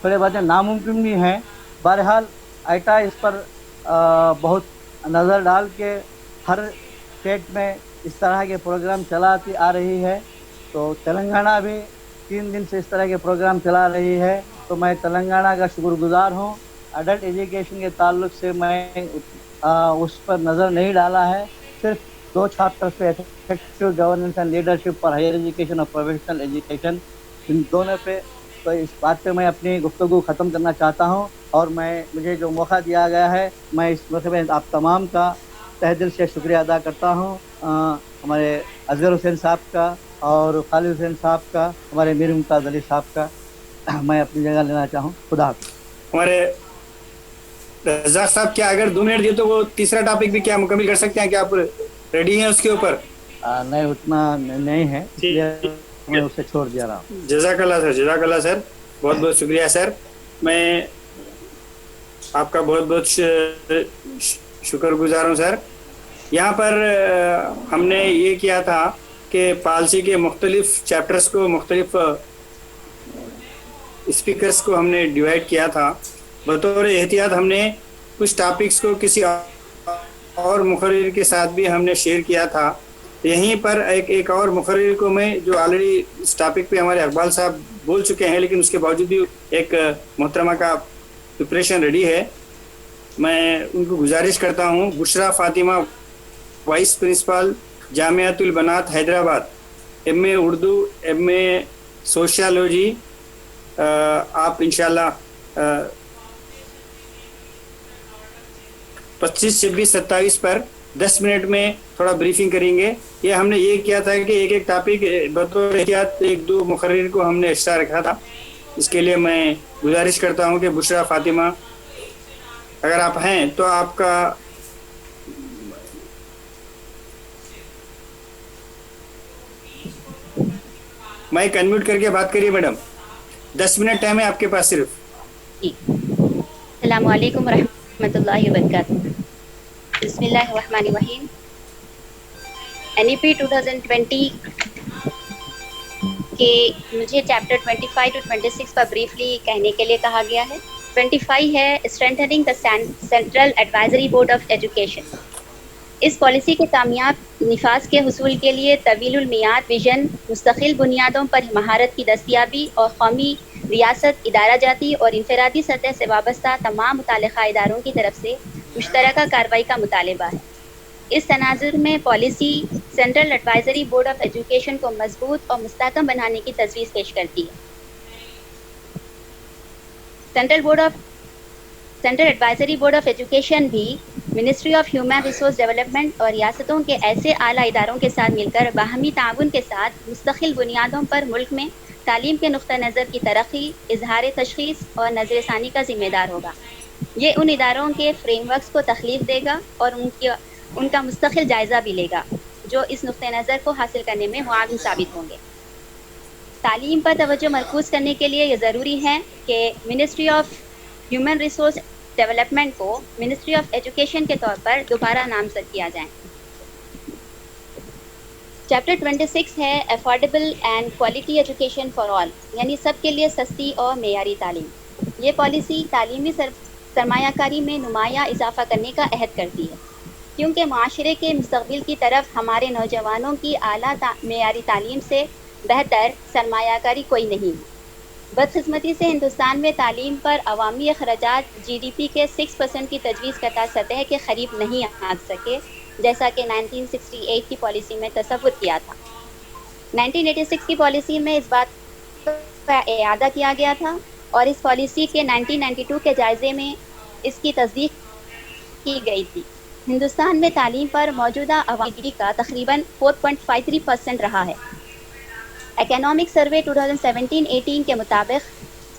थोड़े बातें नामुमकिन भी हैं। बहरहाल आइटा इस पर बहुत नज़र डाल के हर स्टेट में इस तरह के प्रोग्राम चलाती आ रही है। तो तेलंगाना भी 3 दिन से इस तरह के प्रोग्राम चला रही है। तो मैं तेलंगाना का शुक्रगुजार हूँ। अडल्ट एजुकेशन के ताल्लुक से मैं उस पर नज़र नहीं डाला है, सिर्फ 2 चैप्टर्स पे effective governance and leadership for higher education और प्रोफेशनल एजुकेशन, इन दोनों पे। तो इस बात पे मैं अपनी गुफ्तगू ख़त्म करना चाहता हूँ और मुझे जो मौका दिया गया है मैं इस मौके में आप तमाम का तहे दिल से शुक्रिया अदा करता हूँ। हमारे असगर हुसैन साहब का और खालिद हुसैन साहब का, हमारे मीर मुमताज़ अली साहब का मैं अपनी जगह लेना चाहूँ। खुदा हाफ़िज़। हमारे रज़ाक साहब क्या अगर 2 मिनट दिए तो वो तीसरा टॉपिक भी क्या मुकम्मल कर सकते हैं? क्या आप रेडी हैं उसके ऊपर? नहीं, उतना नहीं है, इसलिए मैं उसे छोड़ दिया रहा हूँ। जज़ाकल्लाह सर, जज़ाकल्लाह सर, बहुत बहुत शुक्रिया सर। मैं आपका बहुत बहुत शुक्रगुजार हूँ सर। यहाँ पर हमने ये किया था कि पॉलिसी के मुख्तलिफ चैप्टर्स को, मुख्तलिफ स्पीकर्स को हमने डिवाइड किया था। बतौर एहतियात हमने कुछ टॉपिक्स को किसी और मुखर्रिर के साथ भी हमने शेयर किया था। यहीं पर एक और मुखर्रिर को मैं, जो ऑलरेडी इस टॉपिक पे हमारे इकबाल साहब बोल चुके हैं, लेकिन उसके बावजूद भी एक मोहतरमा का प्रिपरेशन रेडी है, मैं उनको गुजारिश करता हूँ। बुशरा फातिमा, वाइस प्रिंसिपल जामियातुल बनात Hyderabad, MA Urdu, MA sociology. आप इंशाल्लाह 25, 26, 27 पर 10 मिनट में थोड़ा ब्रीफिंग करेंगे। ये हमने ये किया था कि एक टॉपिक बतौर एहतियात 1-2 मुखर्रिर को हमने एक्स्ट्रा रखा था। इसके लिए मैं गुजारिश करता हूँ कि बुशरा फातिमा, अगर आप हैं तो आपका माइक अनम्यूट करके बात करिए मैडम। 10 मिनट टाइम है आपके पास सिर्फ। अस्सलामु अलैकुम रहमतुल्लाहि व बरकातुहू। बिस्मिल्लाहिर्रहमानिर्रहीम। NEP 2020 के मुझे चैप्टर 25 to 26 पर ब्रीफली कहने के लिए कहा गया है। 25 है strengthening the central advisory board of education. इस पॉलिसी के कामयाब निफाज के हुसूल के लिए तवीलुल मियाद विजन, मुस्तकिल बुनियादों पर महारत की दस्तियाबी और कौमी, रियासत, इदारा जाती और इनफरादी सतह से वाबस्ता तमाम मुताल्लिक़ा इदारों की तरफ से मुश्तरका कार्रवाई का मुतालबा है। इस तनाजुर में policy central advisory board of education को मजबूत और मुस्तहकम बनाने की तजवीज़ पेश करती है। Central board of central advisory board of education भी ministry of human resource development और रियासतों के ऐसे आला इदारों के साथ मिलकर बाहमी ताउन के साथ मुस्तकिल बुनियादों पर मुल्क में तालीम के नुक्ता नज़र की तरक्की, इजहार तशख़ीस और नज़रसानी का ज़िम्मेदार होगा। ये उन इदारों के फ्रेमवर्क्स को तख्लीफ देगा और उनका मुस्तकिल जायज़ा भी लेगा जो इस नुक्ता नज़र को हासिल करने में मुआविन साबित होंगे। तालीम पर तवज्जो मरकूज़ करने के लिए ये ज़रूरी है कि ministry of human resource development को मिनिस्ट्री ऑफ एजुकेशन के तौर पर दोबारा नामज़द किया जाए। चैप्टर 26 है affordable and quality education for all, यानी सब के लिए सस्ती और मेयारी तालीम। ये पॉलिसी तालीमी सरमायाकारी में नुमाया इजाफा करने का अहद करती है, क्योंकि माशरे के मुस्तक़बिल की तरफ हमारे नौजवानों की आला मेयारी तालीम से बेहतर सरमायाकारी कोई नहीं है। बदकिस्मती से हिंदुस्तान में तालीम पर अवामी अखराजात GDP के 6% की तजवीज़ करता सतह के करीब नहीं आ सके, जैसा कि 1968 की पॉलिसी में तसव्वुर किया था। 1986 की पॉलिसी में इस बात का इआदा किया गया था और इस पॉलिसी के 1992 के जायज़े में इसकी तस्दीक की गई थी। हिंदुस्तान में तालीम पर मौजूदा अवामी का तकरीबन 4.53% रहा है। इकोनॉमिक सर्वे 2017-18 के मुताबिक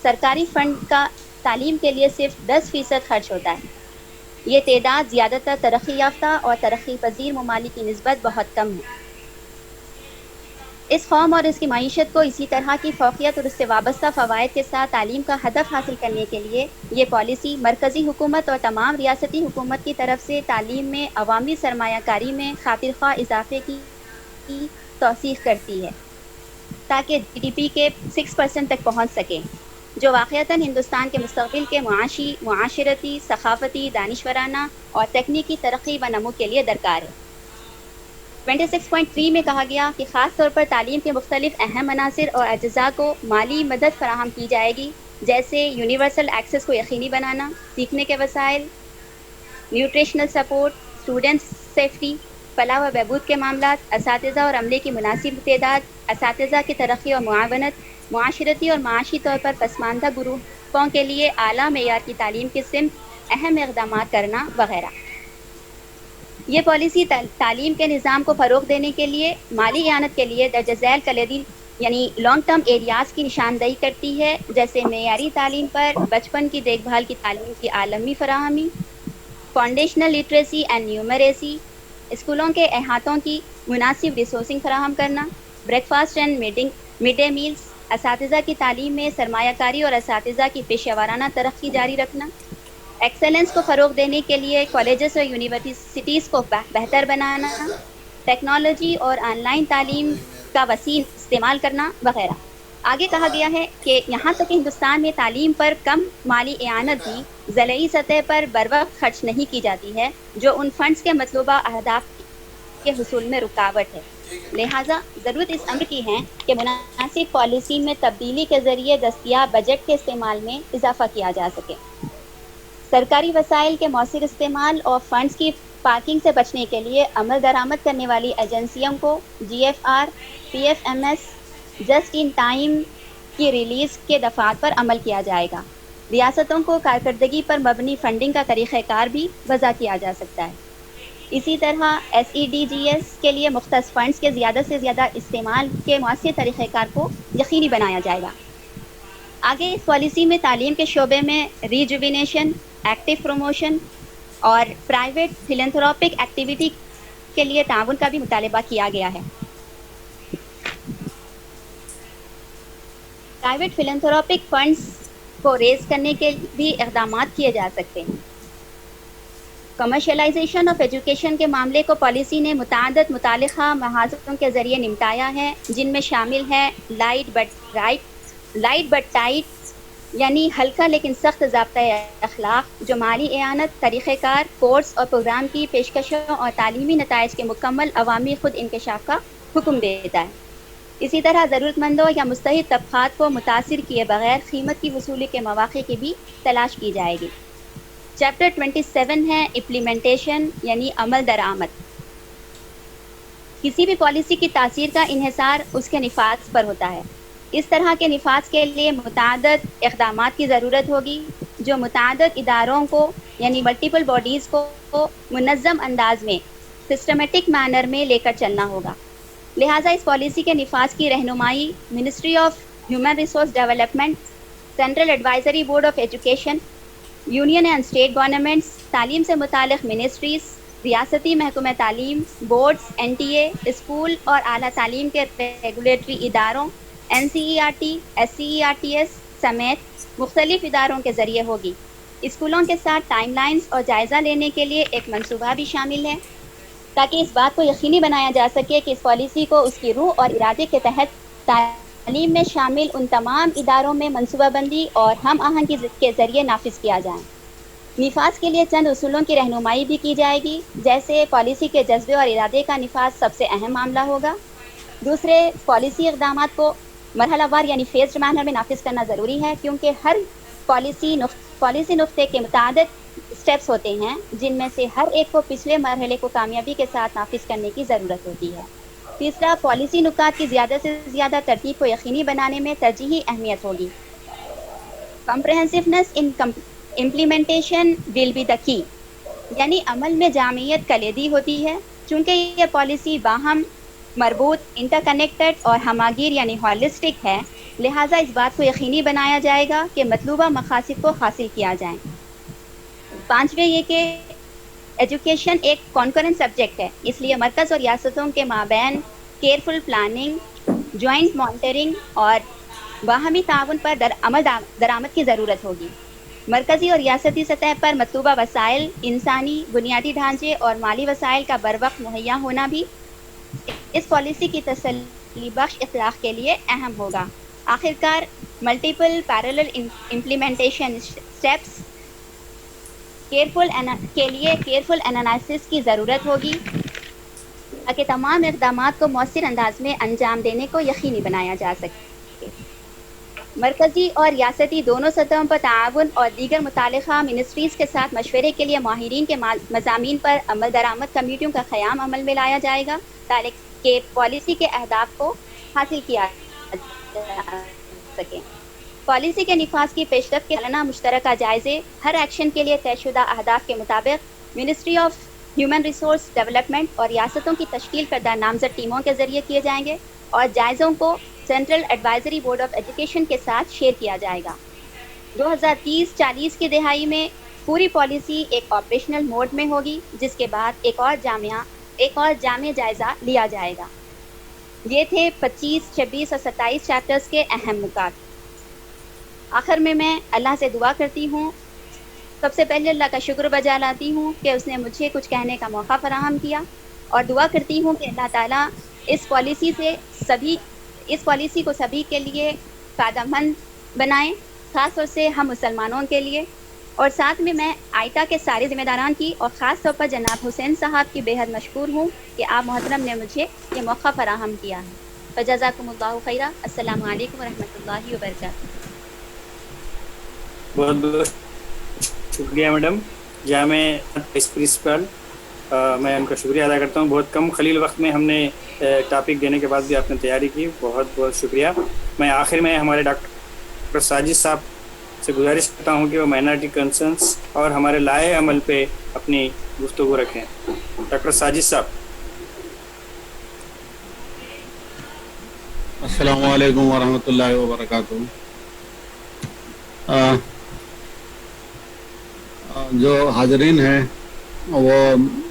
सरकारी फ़ंड का तालीम के लिए सिर्फ 10% खर्च होता है। ये तादाद ज़्यादातर तरक्की याफ्ता और तरक्की पजीर ममालिक की निस्बत बहुत कम है। इस कौम और इसकी मईशत को इसी तरह की फ़ौक़ियत और उससे वाबस्ता फ़वाइद के साथ तालीम का हदफ हासिल करने के लिए ये पॉलिसी मरकज़ी हुकूमत और तमाम रियासती हुकूमत की तरफ से तालीम में अवामी सरमायाकारी में खातिरख्वाह इजाफ़े की तौसीक़ करती है, ताकि GDP के 6% तक पहुँच सके, जो वाक़अतन हिंदुस्तान के मुस्तक़बिल के मुआशी, मुआशरती, सखाफ़ती, दानिशवराना और तकनीकी तरक्की व नमू के लिए दरकार है। 26.3 में कहा गया कि ख़ास तौर पर तालीम के मुख्तलिफ अहम अनासिर और अज्ज़ा को माली मदद फराहम की जाएगी, जैसे यूनिवर्सल एक्सेस को यकीनी बनाना, सीखने के वसाइल, न्यूट्रिशनल सपोर्ट, स्टूडेंट्स सेफ्टी, फलाह व बहबूद के मामलात, असातिज़ा और अमले की मुनासिब तादाद, असातिज़ा की तरक्की और मुआवनत, मुआशरती और माशी तौर पर पसमानदा ग्रुपों के लिए आला मेयार की तालीम की सिमत अहम इक़दामात करना वगैरह। ये पॉलिसी तालीम के निज़ाम को फ़रोग़ देने के लिए माली इआनत के लिए दर्ज झैल कलीदी यानी लॉन्ग टर्म एरियाज़ की निशानदही करती है, जैसे मेयारी तालीम पर बचपन की देखभाल की तालीम की आलमी फराहमी, फाउंडेशनल लिटरेसी एंड न्यूमरेसी, स्कूलों के अहातों की मुनासिब रिसोर्सिंग फराहम करना, breakfast and mid day meals, असातिज़ा की तालीम में सरमायाकारी और असातिज़ा की पेशेवराना तरक्की जारी रखना, एक्सेलेंस को फ़रोग़ देने के लिए कॉलेजेस और यूनिवर्सिटीज़ को बेहतर बनाना, टेक्नोलॉजी और ऑनलाइन तालीम का वसी इस्तेमाल करना वगैरह। आगे कहा गया है कि यहाँ तक कि हिंदुस्तान में तालीम पर कम माली इआनत भी ज़लई सतह पर बरवक्त खर्च नहीं की जाती है, जो उन फंड्स के मतलूबा अहदाफ के हुसूल में रुकावट है। लिहाजा ज़रूरत इस अम्र की है कि मुनासिब पॉलिसी में तब्दीली के ज़रिए दस्तियाब बजट के इस्तेमाल में इजाफ़ा किया जा सके। सरकारी वसाइल के मौसर इस्तेमाल और फंड्स की पार्किंग से बचने के लिए अमल दरामद करने वाली एजेंसियों को GFR, PFMS, just in time की रिलीज़ के दफ़ात पर अमल किया जाएगा। रियासतों को कारकर्दगी पर मबनी फंडिंग का तरीक़ाकार भी वज़ा किया जा सकता है। इसी तरह SEDGs के लिए मुख्तस फ़ंड्स के ज़्यादा से ज़्यादा इस्तेमाल के मौसर तरीक़ाकार को यकीनी बनाया जाएगा। आगे इस पॉलिसी में तालीम के शोबे में रिजुविनेशन, एक्टिव प्रमोशन और प्राइवेट फिलैंथ्रोपिक एक्टिविटी के लिए ताउन का भी मुतालबा किया गया है। प्राइवेट फिलैंथ्रोपिक फंड्स को रेज करने के भी इक़दामात किए जा सकते हैं। कमर्शलाइजेशन ऑफ एजुकेशन के मामले को पॉलिसी ने मुताअद्दिद मुतालिका महाजों के ज़रिए निपटाया है, जिनमें शामिल है लाइट बट टाइट यानी हल्का लेकिन सख्त ज़ाब्ता अखलाक, जो माली एआनत, तरीक़ेकार, कोर्स और प्रोग्राम की पेशकशों और तालीमी नताइज के मुकम्मल अवामी खुद इंकशाफ का हुक्म देता है। इसी तरह ज़रूरतमंदों या मुस्तहिक तबक़ात को मुतासिर किए बगैर क़ीमत की वसूली के मौक़े की भी तलाश की जाएगी। चैप्टर 27 है इम्प्लीमेंटेशन यानी अमल दरामद। किसी भी पॉलिसी की तासीर का इन्हिसार उसके निफाज़ पर होता है। इस तरह के निफाज़ के लिए मुतअद्दिद इक़दामात की ज़रूरत होगी, جو متعدد اداروں کو یعنی ملٹیپل باڈیز کو منظم انداز میں سسٹمیٹک مینر میں لے کر چلنا ہوگا. لہٰذا اس پالیسی کے نفاذ کی رہنمائی ministry of human resource development, central advisory board of education, union and state governments, تعلیم سے متعلق منسٹریز، ریاستی محکمہ تعلیم، بورڈز، NTA، اسکول اور اعلیٰ تعلیم کے ریگولیٹری اداروں، NCERT، SCERTS سمیت مختلف اداروں کے ذریعے ہوگی. اسکولوں کے ساتھ ٹائم لائنز اور جائزہ لینے کے لیے ایک منصوبہ بھی شامل ہے تاکہ اس بات کو یقینی بنایا جا سکے کہ اس پالیسی کو اس کی روح اور ارادے کے تحت تعلیم میں شامل ان تمام اداروں میں منصوبہ بندی اور ہم آہنگی کے ذریعے نافذ کیا جائے. نفاذ کے لیے چند اصولوں کی رہنمائی بھی کی جائے گی، جیسے پالیسی کے جذبے اور ارادے کا نفاذ سب سے اہم معاملہ ہوگا. دوسرے، پالیسی اقدامات کو مرحلہ وار یعنی فیزڈ مینر میں نافذ کرنا ضروری ہے، کیونکہ ہر پالیسی نقطے کے متعدد اسٹیپس ہوتے ہیں جن میں سے ہر ایک کو پچھلے مرحلے کو کامیابی کے ساتھ نافذ کرنے کی ضرورت ہوتی ہے. تیسرا، پالیسی نکات کی زیادہ سے زیادہ ترتیب کو یقینی بنانے میں ترجیحی اہمیت ہوگی. Comprehensiveness in implementation will be the key, یعنی عمل میں جامعیت کلیدی ہوتی ہے. چونکہ یہ پالیسی باہم مربوط، انٹر کنیکٹڈ اور ہماگیر یعنی ہالسٹک ہے، لہٰذا اس بات کو یقینی بنایا جائے گا کہ مطلوبہ مقاصد کو حاصل کیا جائے. پانچویں، یہ کہ ایجوکیشن ایک کانکرنٹ سبجیکٹ ہے، اس لیے مرکز اور ریاستوں کے مابین کیئرفل پلاننگ، جوائنٹ مانیٹرنگ اور باہمی تعاون پر عمل درآمد کی ضرورت ہوگی. مرکزی اور ریاستی سطح پر مطلوبہ وسائل، انسانی بنیادی ڈھانچے اور مالی وسائل کا بروقت مہیا ہونا بھی اس پالیسی کی تسلی بخش اطلاق کے لیے اہم ہوگا. آخرکار، ملٹیپل پیرالل امپلیمنٹیشن اسٹیپس کے لیے کیئرفل انالائسس کی ضرورت ہوگی تاکہ تمام اقدامات کو مؤثر انداز میں انجام دینے کو یقینی بنایا جا سکے. مرکزی اور ریاستی دونوں سطحوں پر تعاون اور دیگر متعلقہ منسٹریز کے ساتھ مشورے کے لیے ماہرین کے مضامین پر عمل درآمد کمیٹیوں کا قیام عمل میں لایا جائے گا تاکہ پالیسی کے اہداف کو حاصل کیا جا سکے. پالیسی کے نفاذ کی پیشرفت کے سالانہ مشترکہ جائزے ہر ایکشن کے لیے طے شدہ اہداف کے مطابق ministry of human resource development اور ریاستوں کی تشکیل کردہ نامزد ٹیموں کے ذریعے کیے جائیں گے اور جائزوں کو central advisory board of education کے ساتھ شیئر کیا جائے گا. 2030-40 کی دہائی میں پوری پالیسی ایک آپریشنل موڈ میں ہوگی، جس کے بعد ایک اور جامع جائزہ لیا جائے گا. یہ تھے 25، 26 اور 27 چیپٹرز کے اہم نکات. آخر میں اللہ سے دعا کرتی ہوں، سب سے پہلے اللہ کا شکر بجا لاتی ہوں کہ اس نے مجھے کچھ کہنے کا موقع فراہم کیا، اور دعا کرتی ہوں کہ اللہ تعالیٰ اس پالیسی کو سبھی کے لیے فائدہ مند بنائیں، خاص طور سے ہم مسلمانوں کے لیے. اور ساتھ میں آئٹا کے سارے ذمہ داران کی اور خاص طور پر جناب حسین صاحب کی بے حد مشکور ہوں کہ آپ محترم نے مجھے یہ موقع فراہم کیا ہے. فجزاکم اللہ خیرہ. السلام علیکم ورحمۃ اللہ وبرکاتہ. بہت بہت شکریہ میڈم جامع وائس پرنسپل، میں ان کا شکریہ ادا کرتا ہوں. بہت کم خلیل وقت میں ہم نے ٹاپک دینے کے بعد بھی آپ نے تیاری کی، بہت بہت شکریہ. میں آخر میں ہمارے ڈاکٹر ساجد صاحب سے گزارش کرتا ہوں کہ وہ مائنارٹی کنسرنس اور ہمارے لائحہ عمل پہ اپنی گفتگو رکھیں. ڈاکٹر ساجد صاحب. السلام علیکم ورحمۃ اللہ وبرکاتہ. جو حاضرین ہیں وہ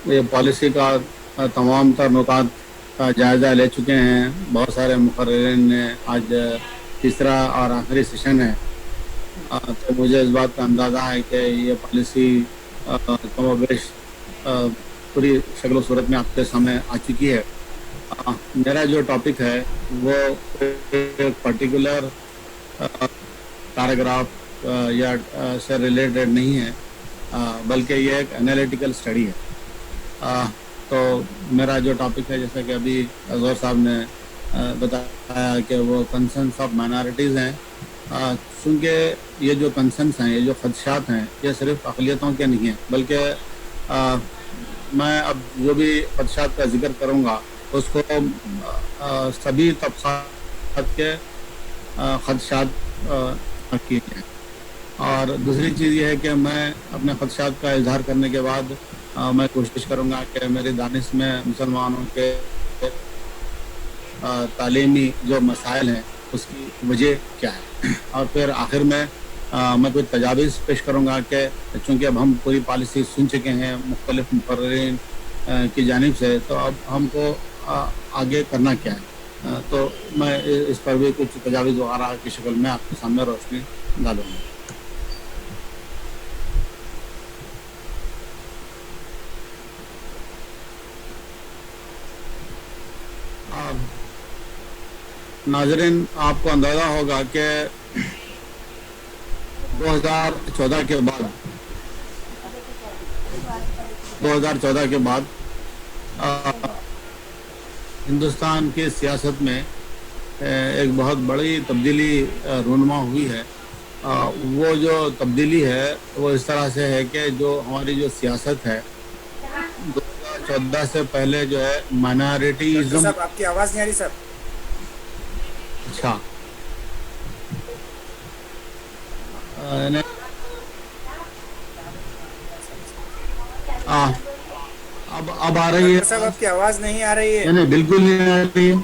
یہ پالیسی کا تمام تر نکات کا جائزہ لے چکے ہیں. بہت سارے مقررین نے آج تیسرا اور آخری سیشن ہے، تو مجھے اس بات کا اندازہ ہے کہ یہ پالیسی کم و بیش پوری شکل و صورت میں آپ کے سامنے آ چکی ہے. میرا جو ٹاپک ہے وہ ایک پرٹیکولر پیراگراف یا سے ریلیٹڈ نہیں ہے، بلکہ یہ ایک انالیٹیکل اسٹڈی ہے. تو میرا جو ٹاپک ہے، جیسا کہ ابھی اظہر صاحب نے بتایا کہ وہ کنسرنس آف مائنارٹیز ہیں. چونکہ یہ جو کنسرنس ہیں، یہ جو خدشات ہیں، یہ صرف اقلیتوں کے نہیں ہیں، بلکہ میں اب جو بھی خدشات کا ذکر کروں گا اس کو سبھی طبقات کے خدشات کیے ہیں. اور دوسری چیز یہ ہے کہ میں اپنے خدشات کا اظہار کرنے کے بعد میں کوشش کروں گا کہ میری دانش میں مسلمانوں کے تعلیمی جو مسائل ہیں اس کی وجہ کیا ہے، اور پھر آخر میں میں کوئی تجاویز پیش کروں گا کہ چونکہ اب ہم پوری پالیسی سن چکے ہیں مختلف مقررین کی جانب سے، تو اب ہم کو آگے کرنا کیا ہے، تو میں اس پر بھی کچھ تجاویز وغیرہ کی شکل میں آپ کے سامنے روشنی ڈالوں گا۔ ناظرین، آپ کو اندازہ ہوگا کہ 2014 کے بعد ہندوستان کی سیاست میں ایک بہت بڑی تبدیلی رونما ہوئی ہے۔ وہ جو تبدیلی ہے وہ اس طرح سے ہے کہ جو ہماری جو سیاست ہے 2014 سے پہلے جو ہے مائنارٹیزم۔ صاحب آپ کی آواز نہیں آ رہی صاحب۔ اچھا، اب آ رہی ہے صاحب آپ کی آواز نہیں آ رہی ہے۔ نہیں، بالکل نہیں آ رہی ہے۔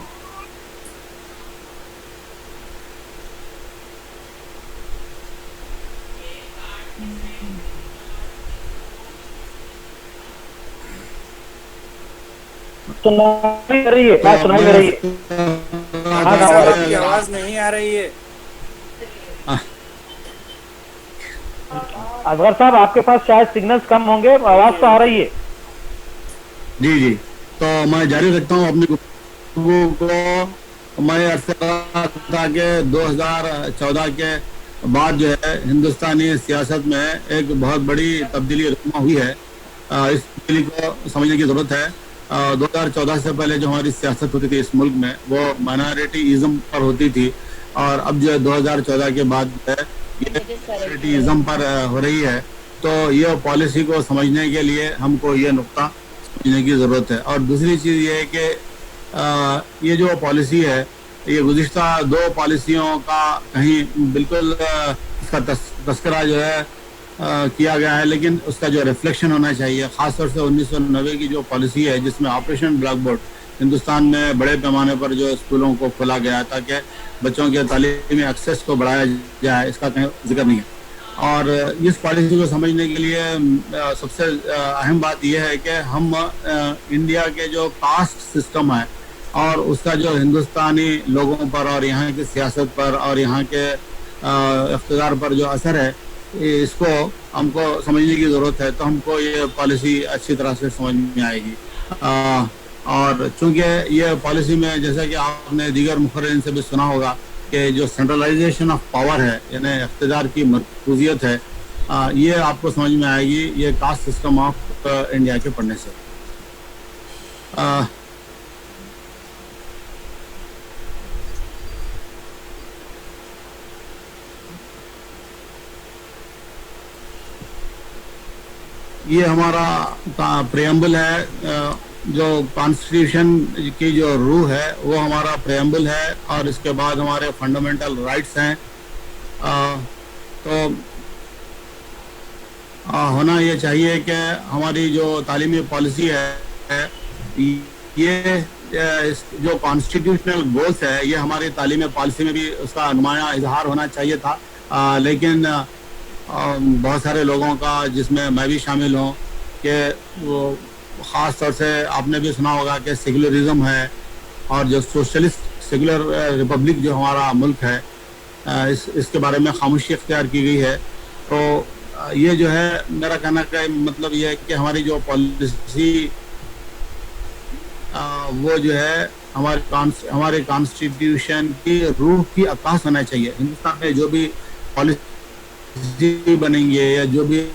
آپ کی آواز نہیں آ رہی ہے۔ اصغر صاحب آپ کے پاس شاید سگنلز کم ہوں گے، آواز تو آ رہی ہے۔ جی، تو میں جاری رکھتا ہوں اپنی گفتگو کو۔ میں عرض کر رہا تھا کہ 2014 کے بعد جو ہے ہندوستانی سیاست میں ایک بہت بڑی تبدیلی رونما ہوئی ہے۔ اس تبدیلی کو سمجھنے کی ضرورت ہے۔ 2014 سے پہلے جو ہماری سیاست ہوتی تھی اس ملک میں وہ مائنارٹیزم پر ہوتی تھی، اور اب جو 2014 کے بعد جو ہے یہ مائنارٹیزم پر ہو رہی ہے۔ تو یہ پالیسی کو سمجھنے کے لیے ہم کو یہ نقطہ سمجھنے کی ضرورت ہے۔ اور دوسری چیز یہ ہے کہ یہ جو پالیسی ہے یہ گزشتہ 2 پالیسیوں کا کہیں بالکل اس کا تذکرہ جو ہے کیا گیا ہے، لیکن اس کا جو ریفلیکشن ہونا چاہیے، خاص طور سے 1990 کی جو پالیسی ہے جس میں آپریشن بلیک بورڈ ہندوستان میں بڑے پیمانے پر جو اسکولوں کو کھولا گیا تاکہ بچوں کے تعلیمی ایکسیس کو بڑھایا جائے، اس کا کہیں ذکر نہیں ہے۔ اور اس پالیسی کو سمجھنے کے لیے سب سے اہم بات یہ ہے کہ ہم انڈیا کے جو کاسٹ سسٹم ہے اور اس کا جو ہندوستانی لوگوں پر اور یہاں کی سیاست پر اور یہاں کے اقتدار پر جو اثر ہے، اس کو ہم کو سمجھنے کی ضرورت ہے، تو ہم کو یہ پالیسی اچھی طرح سے سمجھ میں آئے گی۔ اور چونکہ یہ پالیسی میں جیسا کہ آپ نے دیگر مقررین سے بھی سنا ہوگا کہ جو سینٹرلائزیشن آف پاور ہے، یعنی اقتدار کی مرکوزیت ہے، یہ آپ کو سمجھ میں آئے گی یہ کاسٹ سسٹم آف انڈیا کے پڑھنے سے۔ یہ ہمارا پریمبل ہے، جو کانسٹیٹیوشن کی جو روح ہے وہ ہمارا پریمبل ہے، اور اس کے بعد ہمارے فنڈامنٹل رائٹس ہیں۔ تو ہونا یہ چاہیے کہ ہماری جو تعلیمی پالیسی ہے یہ جو کانسٹیٹیوشنل گولز ہے یہ ہماری تعلیمی پالیسی میں بھی اس کا نمایاں اظہار ہونا چاہیے تھا، لیکن بہت سارے لوگوں کا جس میں بھی شامل ہوں کہ وہ خاص طور سے آپ نے بھی سنا ہوگا کہ سیکولرزم ہے، اور جو سوشلسٹ سیکولر ریپبلک جو ہمارا ملک ہے اس کے بارے میں خاموشی اختیار کی گئی ہے۔ تو یہ جو ہے میرا کہنا کا مطلب یہ ہے کہ ہماری جو پالیسی وہ جو ہے ہمارے کانسٹیٹیوشن کی روح کی عکاس ہونا چاہیے۔ ہندوستان میں جو بھی پالیسی بنیں گے یا جو بھی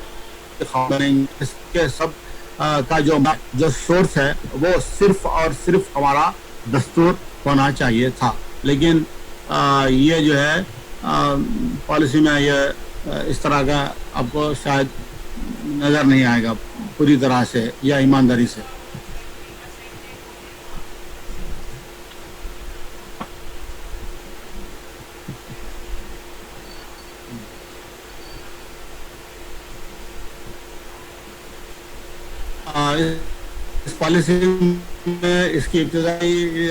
بنیں گے اس کے سب کا جو سورس ہے وہ صرف اور صرف ہمارا دستور ہونا چاہیے تھا، لیکن یہ جو ہے پالیسی میں یہ اس طرح کا آپ کو شاید نظر نہیں آئے گا پوری طرح سے یا ایمانداری سے۔ इस पॉलिसी में इसकी इब्तदाई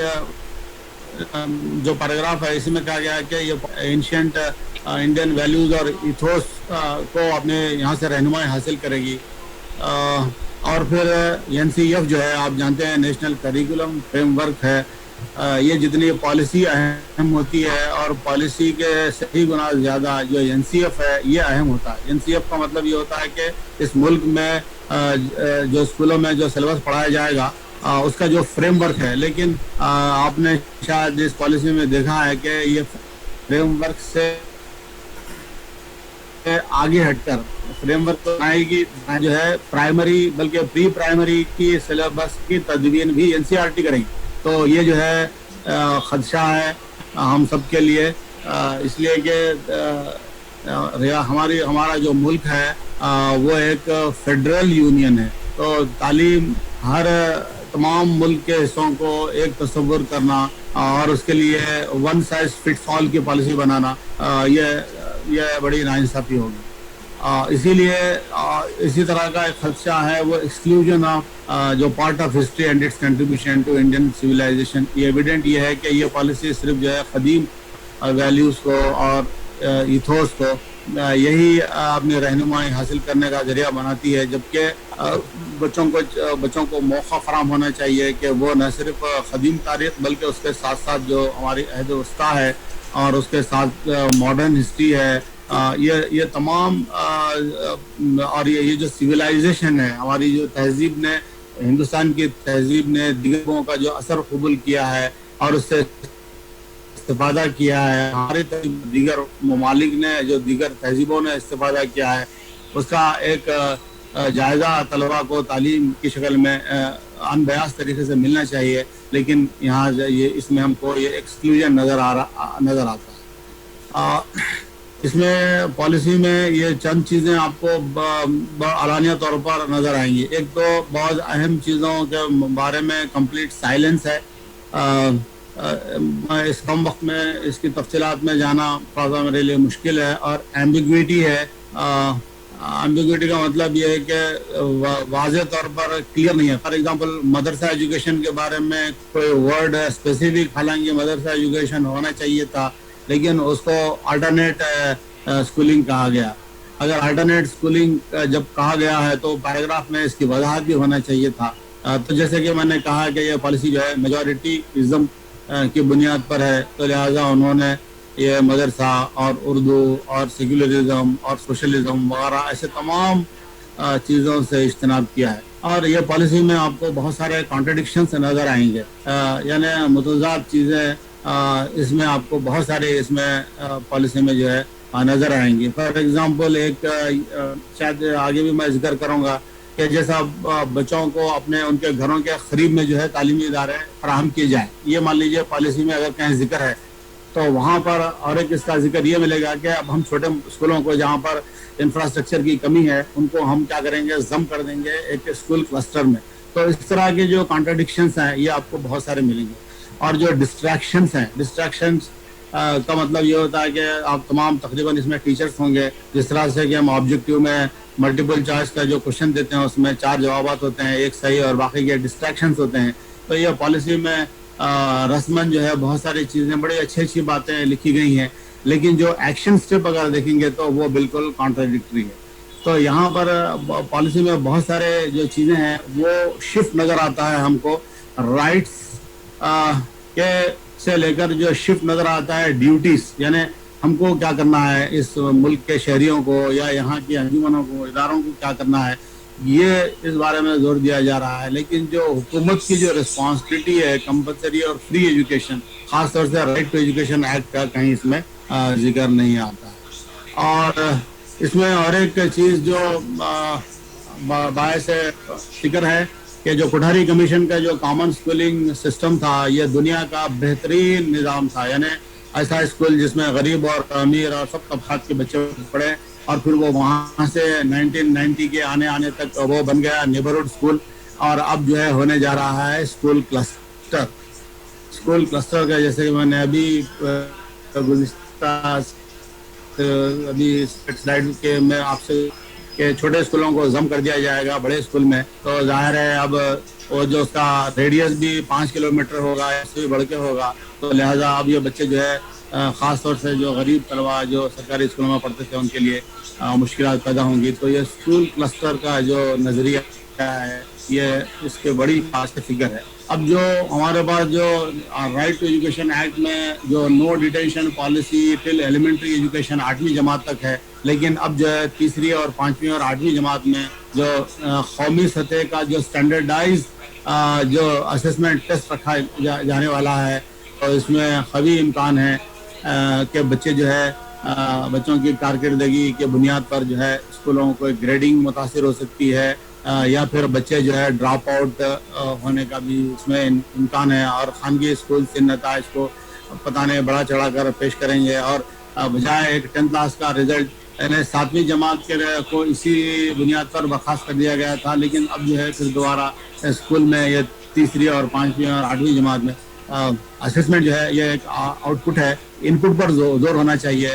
जो पैराग्राफ है इसमें कहा गया है कि ये एंशिएंट इंडियन वैल्यूज और इथोस को अपने यहाँ से रहनुमाई हासिल करेगी। और फिर NCF जो है आप जानते हैं नेशनल करिकुलम फ्रेमवर्क है, ये जितनी पॉलिसी अहम होती है और पॉलिसी के सही गुना ज़्यादा जो NCF है ये अहम होता है। NCF का मतलब ये होता है कि इस मुल्क में जो स्कूलों में जो सिलेबस पढ़ाया जाएगा उसका जो फ्रेमवर्क है, लेकिन आपने शायद इस पॉलिसी में देखा है कि ये फ्रेमवर्क से आगे हटकर फ्रेमवर्क तो आएगी जो है प्राइमरी बल्कि प्री प्राइमरी की सिलेबस की तदवीन भी NCERT करेंगी। तो ये जो है खदशा है हम सब के लिए, इसलिए कि हमारा जो मुल्क है वो एक फेडरल यूनियन है, तो तालीम हर तमाम मुल्क के हिस्सों को एक तस्वुर करना और उसके लिए वन साइज फिट्स ऑल की पॉलिसी बनाना ये बड़ी नाइंसाफी होगी। इसीलिए इसी तरह का एक खदशा है वो एक्सक्लूजन ऑफ जो part of history and its contribution to Indian civilisation. ये एविडेंट ये है कि ये पॉलिसी सिर्फ जो है कदीम वैल्यूज़ को और इथोस को यही अपनी रहनुमाई हासिल करने का जरिया बनाती है, जबकि बच्चों को मौका फराम होना चाहिए कि वो न सिर्फ कदीम तारीख़ बल्कि उसके साथ साथ जो हमारी अहद वस्ता है और उसके साथ मॉडर्न हिस्ट्री है, ये तमाम और ये जो सिविलाइजेशन है हमारी जो तहजीब ने हिंदुस्तान की तहजीब ने दिगरों का जो असर कबूल किया है और उससे इस्तेफादा किया है, हमारे दीगर ममालिक ने जो दीगर तहजीबों ने इस्तेफादा किया है, उसका एक जायज़ा तलबा को तालीम की शक्ल में अनबयास तरीके से मिलना चाहिए। लेकिन यहाँ ये इसमें हमको ये एक्सक्लूजन नज़र आता है। इसमें पॉलिसी में ये चंद चीज़ें आपको अलानिया तौर पर नज़र आएंगी। एक तो बहुत अहम चीज़ों के बारे में कंप्लीट साइलेंस है। मैं इस कम वक्त में इसकी तफसीलात में जाना थोड़ा सा मेरे लिए मुश्किल है। और एम्बिग्विटी है। एम्बिग्विटी का मतलब ये है कि वाज़ेह तौर पर क्लियर नहीं है। फॉर एग्जांपल मदरसा एजुकेशन के बारे में कोई वर्ड स्पेसिफिक, हालांकि मदरसा एजुकेशन होना चाहिए था लेकिन उसको अल्टरनेट स्कूलिंग कहा गया। अगर अल्टरनेट स्कूलिंग जब कहा गया है तो पैराग्राफ में इसकी वजाहत भी होना चाहिए था। तो जैसे कि मैंने कहा कि ये पॉलिसी जो है मेजॉरिटीज़म की बुनियाद पर है, तो लिहाजा उन्होंने ये मदरसा और उर्दू और सेकुलरिज्म और सोशलिज्म वगैरह ऐसे तमाम चीज़ों से इज्तनाब किया है। और ये पॉलिसी में आपको बहुत सारे कॉन्ट्रडिक्शंस नज़र आएंगे, यानी मुतज़ाद चीज़ें इसमें आपको बहुत सारे इसमें पॉलिसी में जो है नज़र आएंगी। फॉर एग्ज़ाम्पल एक शायद आगे भी मैं जिक्र करूँगा कि जैसा बच्चों को अपने उनके घरों के करीब में जो है तालीमी इदारे फराहम किए जाए, ये मान लीजिए पॉलिसी में अगर कहीं जिक्र है तो वहाँ पर और एक इसका जिक्र ये मिलेगा कि अब हम छोटे स्कूलों को जहाँ पर इंफ्रास्ट्रक्चर की कमी है उनको हम क्या करेंगे, जम कर देंगे एक स्कूल क्लस्टर में। तो इस तरह के जो कॉन्ट्रडिक्शंस हैं ये आपको बहुत सारे मिलेंगे। और जो डिस्ट्रैक्शंस हैं, डिस्ट्रैक्शंस का मतलब ये होता है कि आप तमाम तकरीबन इसमें टीचर्स होंगे, जिस तरह से कि हम ऑब्जेक्टिव में मल्टीपल चॉइस का जो क्वेश्चन देते हैं उसमें 4 जवाबात होते हैं, एक सही और बाकी के डिस्ट्रैक्शंस होते हैं। तो ये पॉलिसी में रस्मन जो है बहुत सारी चीज़ें बड़ी अच्छी बातें लिखी गई हैं, लेकिन जो एक्शन स्टेप अगर देखेंगे तो वो बिल्कुल कॉन्ट्राडिक्टरी है। तो यहाँ पर पॉलिसी में बहुत सारे जो चीज़ें हैं वो शिफ्ट नज़र आता है हमको, राइट्स के से लेकर जो शिफ्ट नज़र आता है ड्यूटीज़, यानी हमको क्या करना है, इस मुल्क के शहरियों को या यहाँ की अंजुमनों को, इदारों को क्या करना है, ये इस बारे में जोर दिया जा रहा है। लेकिन जो हुकूमत की जो रिस्पॉन्सिबिलिटी है कंपलसरी और फ्री एजुकेशन, ख़ास तौर से राइट टू एजुकेशन एक्ट का कहीं इसमें जिक्र नहीं आता है। और इसमें और एक चीज़ जो बायस फिक्र है कि जो कोठारी कमीशन का जो कॉमन स्कूलिंग सिस्टम था ये दुनिया का बेहतरीन निज़ाम था, यानी ऐसा स्कूल जिसमें गरीब और अमीर और सब तबक़ात के बच्चे पढ़े, और फिर वो वहाँ से 1990 के आने तक वो बन गया नेबरहुड स्कूल। और अब जो है होने जा रहा है स्कूल क्लस्टर। स्कूल क्लस्टर का जैसे कि मैंने अभी स्लाइड के मैं आपसे کہ چھوٹے اسکولوں کو ضم کر دیا جائے گا بڑے اسکول میں، تو ظاہر ہے اب وہ جو اس کا ریڈیس بھی 5 کلومیٹر ہوگا، اس سے بھی بڑھ کے ہوگا، تو لہٰذا اب یہ بچے جو ہے خاص طور سے جو غریب طلبا جو سرکاری اسکولوں میں پڑھتے تھے ان کے لیے مشکلات پیدا ہوں گی. تو یہ اسکول کلسٹر کا جو نظریہ ہے یہ اس کے بڑی خاص فکر ہے. اب جو ہمارے پاس جو رائٹ ٹو ایجوکیشن ایکٹ میں جو نو ڈیٹینشن پالیسی ٹل ایلیمنٹری ایجوکیشن 8ویں جماعت تک ہے، لیکن اب جو ہے 3ری اور 5ویں اور 8ویں جماعت میں جو قومی سطح کا جو اسٹینڈرڈائز جو اسسمنٹ ٹیسٹ رکھا جانے والا ہے، اور اس میں قوی امکان ہے کہ بچے جو ہے بچوں کی کارکردگی کے بنیاد پر جو ہے اسکولوں کو گریڈنگ متاثر ہو سکتی ہے، یا پھر بچے جو ہے ڈراپ آؤٹ ہونے کا بھی اس میں امکان ہے، اور خانگی اسکول سے نتائج کو پتہ نہیں بڑا چڑھا کر پیش کریں گے. اور بجائے ایک 10th کلاس کا رزلٹ یعنی 7ویں جماعت کے کو اسی بنیاد پر برخاست کر دیا گیا تھا، لیکن اب جو ہے پھر دوبارہ اسکول میں یہ 3ری اور 5ویں اور 8ویں جماعت میں اسسمنٹ جو ہے یہ ایک آؤٹ پٹ ہے، ان پٹ پر زور ہونا چاہیے.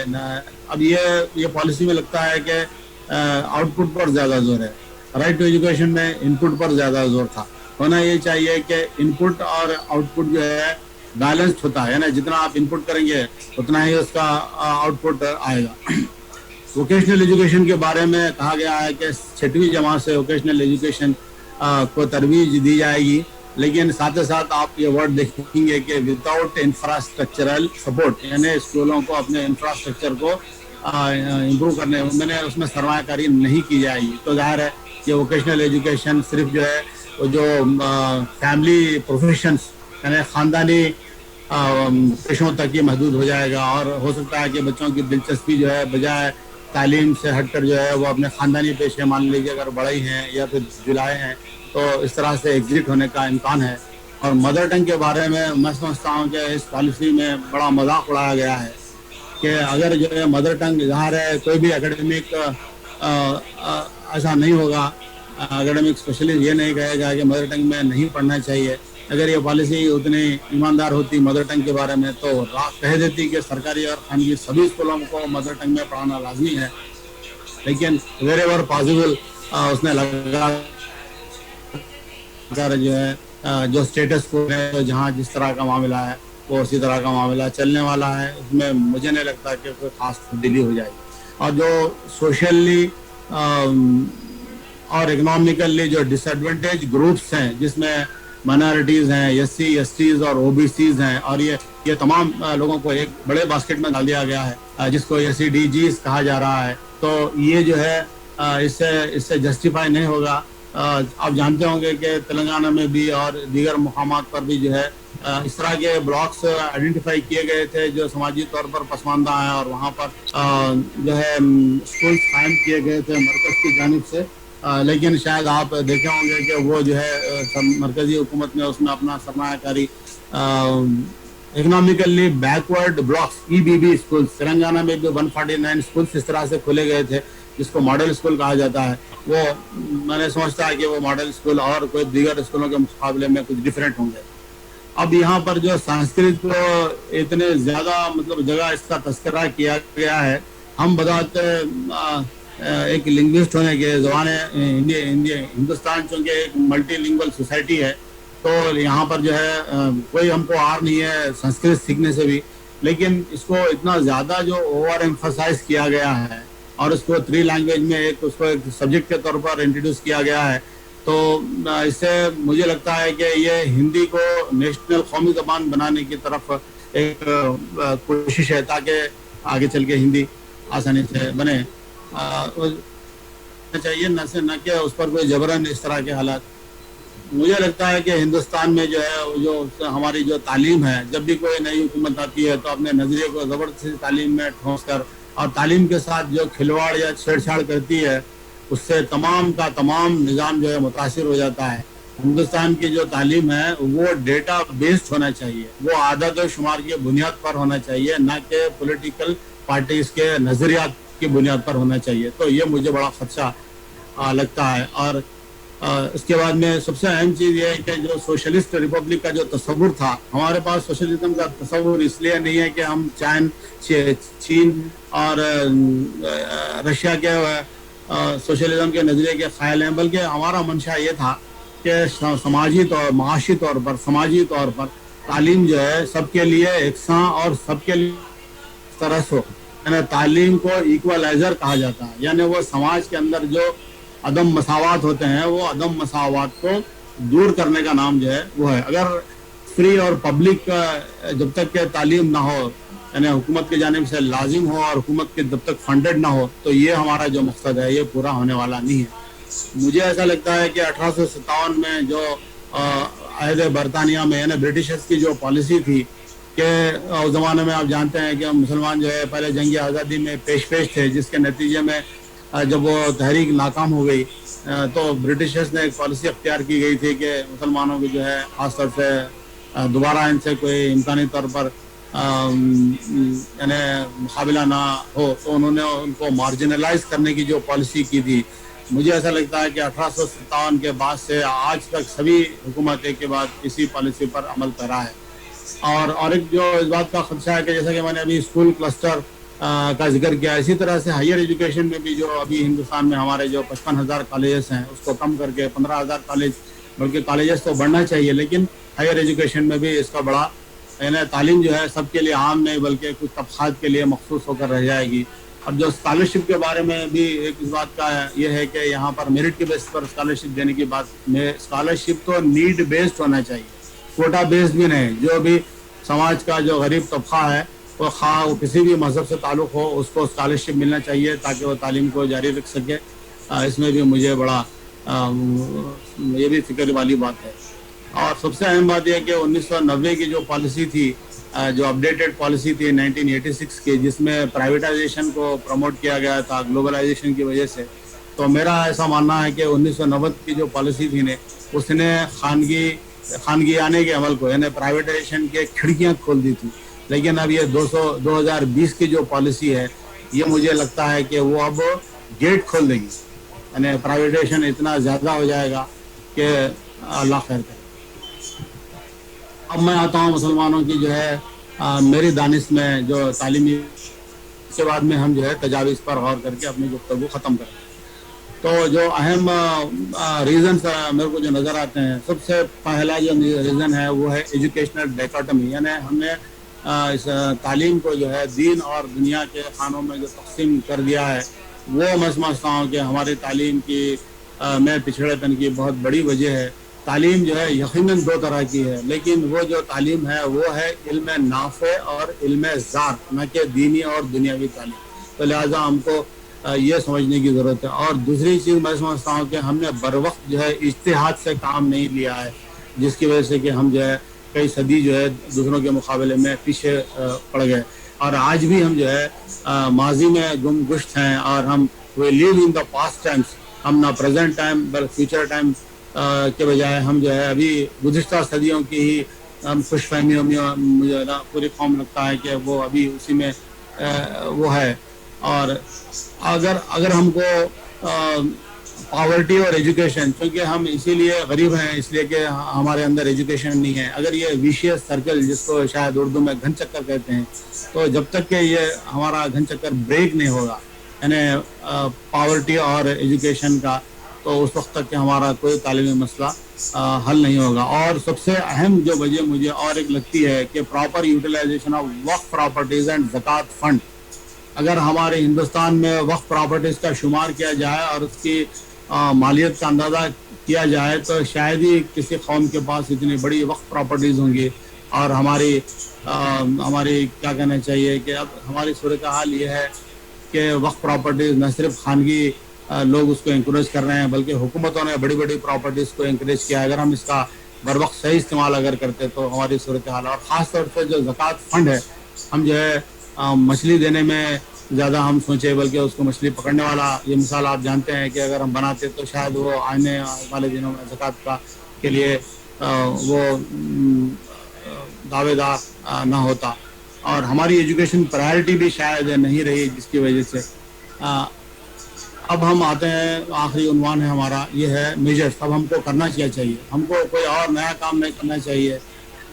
اب یہ پالیسی میں لگتا ہے کہ آؤٹ پٹ پر زیادہ زور ہے، رائٹ ٹو ایجوکیشن میں ان پٹ پر زیادہ زور تھا. ہونا یہ چاہیے کہ ان پٹ اور آؤٹ پٹ جو ہے بیلنسڈ ہوتا ہے نا، جتنا آپ ان پٹ کریں گے اتنا ہی اس کا آؤٹ پٹ آئے گا. ووکیشنل ایجوکیشن کے بارے میں کہا گیا ہے کہ 6ویں جماعت سے ووکیشنل ایجوکیشن کو ترویج دی جائے گی، لیکن ساتھ ساتھ آپ یہ ورڈ دیکھیں گے کہ وداؤٹ انفراسٹرکچرل سپورٹ، یعنی اسکولوں کو اپنے انفراسٹرکچر کو امپروو کرنے میں اس میں سرمایہ کاری نہیں کی جائے گی. تو ظاہر ہے یہ ووکیشنل ایجوکیشن صرف جو ہے وہ جو فیملی پروفیشنس یعنی خاندانی پیشوں تک ہی محدود ہو جائے گا، اور ہو سکتا ہے کہ بچوں کی دلچسپی جو ہے بجائے تعلیم سے ہٹ کر جو ہے وہ اپنے خاندانی پیشے مان لیجیے اگر بڑے ہیں یا پھر جلائے ہیں، تو اس طرح سے ایگزٹ ہونے کا امکان ہے. اور مدر ٹنگ کے بارے میں سمجھتا ہوں کہ اس پالیسی میں بڑا مذاق اڑایا گیا ہے کہ اگر جو ہے مدر ٹنگ ظاہر ہے کوئی بھی اکیڈمک ایسا نہیں ہوگا، اکیڈمک اسپیشلسٹ یہ نہیں کہے گا کہ مدر ٹنگ میں نہیں پڑھنا چاہیے. اگر یہ پالیسی اتنی ایماندار ہوتی مدر ٹنگ کے بارے میں تو کہہ دیتی کہ سرکاری اور خانگی سبھی اسکولوں کو مدر ٹنگ میں پڑھانا لازمی ہے، لیکن ویئر ایور پاسبل اس نے لگا جو ہے جو اسٹیٹس کو ہے جہاں جس طرح کا معاملہ ہے وہ اسی طرح کا معاملہ چلنے والا ہے. اس میں مجھے نہیں لگتا کہ کوئی خاص تبدیلی ہو جائے گی. اور جو سوشلی اور اکنامیکلی جو ڈس ایڈوانٹیج گروپس ہیں جس میں مائنارٹیز ہیں، SC STs اور OBCs ہیں، اور یہ تمام لوگوں کو ایک بڑے باسکٹ میں ڈال دیا گیا ہے جس کو SCDGs کہا جا رہا ہے، تو یہ جو ہے اس سے جسٹیفائی نہیں ہوگا. آپ جانتے ہوں گے کہ تلنگانہ میں بھی اور دیگر مقامات پر بھی جو ہے اس طرح کے بلاکس آئیڈینٹیفائی کیے گئے تھے جو سماجی طور پر پسماندہ ہیں، اور وہاں پر جو ہے اسکولس قائم کیے گئے تھے مرکز کی جانب سے، لیکن شاید آپ دیکھے ہوں گے کہ وہ جو ہے مرکزی حکومت نے اس میں اپنا سرمایہ کاری economically backward blocks EBB schools Telangana میں بھی 149 اسکولس اس طرح سے کھولے گئے تھے جس کو ماڈل اسکول کہا جاتا ہے. وہ میں نے سمجھتا ہے کہ وہ ماڈل اسکول اور کوئی دیگر اسکولوں کے مقابلے میں کچھ ڈفرینٹ ہوں گے. اب یہاں پر جو سنسکرت کو اتنے زیادہ مطلب جگہ اس کا تذکرہ کیا گیا ہے، ہم بذات ایک لنگوسٹ ہونے کے زبان ہندوستان چونکہ ایک ملٹی لنگول سوسائٹی ہے، تو یہاں پر جو ہے کوئی ہم کو آر نہیں ہے سنسکرت سیکھنے سے بھی، لیکن اس کو اتنا زیادہ جو اوور ایمفسائز کیا گیا ہے اور اس کو 3 لینگویج میں اس کو ایک سبجیکٹ کے طور پر انٹروڈیوس کیا گیا ہے، تو اس سے مجھے لگتا ہے کہ یہ ہندی کو نیشنل قومی زبان بنانے کی طرف ایک کوشش ہے تاکہ آگے چل کے ہندی آسانی سے بنے. چاہیے نہ کہ اس پر کوئی جبرن اس طرح کے حالات. مجھے لگتا ہے کہ ہندوستان میں جو ہے جو ہماری جو تعلیم ہے، جب بھی کوئی نئی حکومت آتی ہے تو اپنے نظریے کو زبردستی تعلیم میں ٹھونس کر اور تعلیم کے ساتھ جو کھلواڑ یا چھیڑ چھاڑ کرتی ہے اس سے تمام کا تمام نظام جو ہے متاثر ہو جاتا ہے. ہندوستان کی جو تعلیم ہے وہ ڈیٹا بیسڈ ہونا چاہیے، وہ عادت و شمار کی بنیاد پر ہونا چاہیے، نہ کہ پولیٹیکل پارٹیز کے نظریات کی بنیاد پر ہونا چاہیے. تو یہ مجھے بڑا خدشہ لگتا ہے. اور اس کے بعد میں سب سے اہم چیز یہ ہے کہ جو سوشلسٹ ریپبلک کا جو تصور تھا، ہمارے پاس سوشلزم کا تصور اس لیے نہیں ہے کہ ہم چین اور رشیا کے सोशलिज्म के नज़रिए के ख़याल हैं, बल्कि हमारा मंशा ये था कि समाजी तौर माशी तौर पर समाजी तौर पर तालीम जो है सबके लिए एकसां और सबके लिए तरस हो। यानी तालीम को इक्वलाइजर कहा जाता है, यानी वो समाज के अंदर जो अदम मसावात होते हैं वो अदम मसावात को दूर करने का नाम जो है वो है। अगर फ्री और पब्लिक जब तक के तालीम ना हो, यानी हुकूमत की जानिब से लाजिम हो और हुकूमत के जब तक फंडेड ना हो, तो ये हमारा जो मकसद है ये पूरा होने वाला नहीं है। मुझे ऐसा लगता है कि 1857 में जो अहद बरतानिया में यानी ब्रिटिशर्स की जो पॉलिसी थी कि उस ज़माने में आप जानते हैं कि मुसलमान जो है पहले जंग आज़ादी में पेश थे, जिसके नतीजे में जब वो तहरीक नाकाम हो गई तो ब्रिटिशर्स ने एक पॉलिसी अख्तियार की गई थी कि मुसलमानों की जो है ख़ास तौर से दोबारा इनसे कोई इम्कानी तौर पर यानी मुकाबला ना हो, तो उन्होंने उनको मार्जिनलाइज करने की जो पॉलिसी की थी, मुझे ऐसा लगता है कि 1857 के बाद से आज तक सभी हुकूमतें के बाद इसी पॉलिसी पर अमल करा है। और एक जो इस बात का खदशा है कि जैसा कि मैंने अभी स्कूल क्लस्टर का जिक्र किया, इसी तरह से हायर एजुकेशन में भी जो अभी हिंदुस्तान में हमारे जो 55,000 कॉलेजेस हैं उसको कम करके 15,000 कॉलेज, बल्कि कॉलेजेस तो बढ़ना चाहिए, लेकिन हायर एजुकेशन में भी इसका बड़ा यानी तालीम जो है सबके लिए आम नहीं बल्कि कुछ तबक़ात के लिए मखसूस होकर रह जाएगी। और जो स्कॉलरशिप के बारे में भी एक इस बात का ये है कि यहाँ पर मेरिट के बेस पर स्कॉलरशिप देने की बात में, स्कॉलरशिप तो नीड बेस्ड होना चाहिए, कोटा बेस्ड भी नहीं। जो भी समाज का जो गरीब तबका है वो वो किसी भी मज़हब से ताल्लुक़ हो, उसको स्कॉलरशिप मिलना चाहिए ताकि वो तालीम को जारी रख सके। इसमें भी मुझे बड़ा ये भी फिक्र वाली बात है। और सबसे अहम बात यह कि 1990 की जो पॉलिसी थी, जो अपडेटेड पॉलिसी थी 1986 की, जिसमें प्राइवेटाइजेशन को प्रमोट किया गया था ग्लोबलाइजेशन की वजह से, तो मेरा ऐसा मानना है कि 1990 की जो पॉलिसी थी ने उसने खानगियाने के अमल को यानी प्राइवेटाइजेशन के खिड़कियां खोल दी थी। लेकिन अब ये 2020 की जो पॉलिसी है ये मुझे लगता है कि वो अब गेट खोल देगी, यानी प्राइवेटाइजेशन इतना ज़्यादा हो जाएगा कि अल्लाह खैर करे। अब मैं आता हूँ मुसलमानों की जो है मेरी दानिश में जो तालीमी के बाद में हम जो है तजावीज़ पर गौर करके अपनी गुफ्तगू ख़त्म करें। तो जो अहम रीज़न्स मेरे को जो नज़र आते हैं, सबसे पहला जो रीज़न है वो है एजुकेशनल डायकोटमी, यानी हमने इस तालीम को जो है दीन और दुनिया के खानों में जो तकसीम कर दिया है, वो मैं समझता हूँ कि हमारी तालीम की में पिछड़ेपन की बहुत बड़ी वजह है। तालीम जो है यकीनन दो तरह की है, लेकिन वो जो तालीम है वो है इल्म नाफ़े और इल्म ज़ार, न कि दीनी और दुनियावी तालीम। तो लिहाजा हमको ये समझने की ज़रूरत है। और दूसरी चीज़ मैं समझता हूँ कि हमने बर वक्त जो है इज्तिहाद से काम नहीं लिया है, जिसकी वजह से कि हम जो है कई सदी जो है दूसरों के मुकाबले में पीछे पड़ गए। और आज भी हम जो है माजी में गुमगुश्त हैं और हम we live in the past times, हम ना प्रेजेंट टाइम बल्कि फ्यूचर टाइम के बजाय हम जो है अभी गुज़िश्ता सदियों की ही हम खुशफहमियों में मुझे ना पूरी कौम लगता है कि वो अभी उसी में वो है। और अगर हमको पॉवर्टी और एजुकेशन, क्योंकि हम इसीलिए गरीब हैं इसलिए कि हमारे अंदर एजुकेशन नहीं है, अगर ये विशियस सर्कल जिसको शायद उर्दू में घन चक्कर कहते हैं, तो जब तक कि ये हमारा घन चक्कर ब्रेक नहीं होगा यानी पॉवर्टी और एजुकेशन का, तो उस वक्त तक कि हमारा कोई तालीमी मसला हल नहीं होगा। और सबसे अहम जो वजह मुझे और एक लगती है कि proper utilisation of waqf properties and zakat fund, अगर हमारे हिंदुस्तान में वक्फ प्रॉपर्टीज़ का शुमार किया जाए और उसकी मालियत का अंदाज़ा किया जाए तो शायद ही किसी कौम के पास इतनी बड़ी वक्फ प्रॉपर्टीज़ होंगी। और हमारी क्या कहना चाहिए कि अब हमारी सूरत हाल ये है कि वक्फ प्रॉपर्टीज़ न सिर्फ खानगी लोग उसको इंकरेज कर रहे हैं, बल्कि हुकूमतों ने बड़ी बड़ी प्रॉपर्टीज़ को इंकरेज किया। अगर हम इसका बर वक्त सही इस्तेमाल अगर करते तो हमारी सूरत हाल, और ख़ास तौर पर जो ज़कात फ़ंड है, हम जो है मछली देने में ज़्यादा हम सोचे बल्कि उसको मछली पकड़ने वाला, ये मिसाल आप जानते हैं कि अगर हम बनाते तो शायद वो आने वाले दिनों में ज़कात का के लिए वो दावेदार ना होता। और हमारी एजुकेशन प्रायोरिटी भी शायद नहीं रही, जिसकी वजह से अब हम आते हैं, आखिरी उन्वान है हमारा, ये है मेजर्स। अब हमको करना क्या चाहिए, हमको कोई और नया काम नहीं करना चाहिए।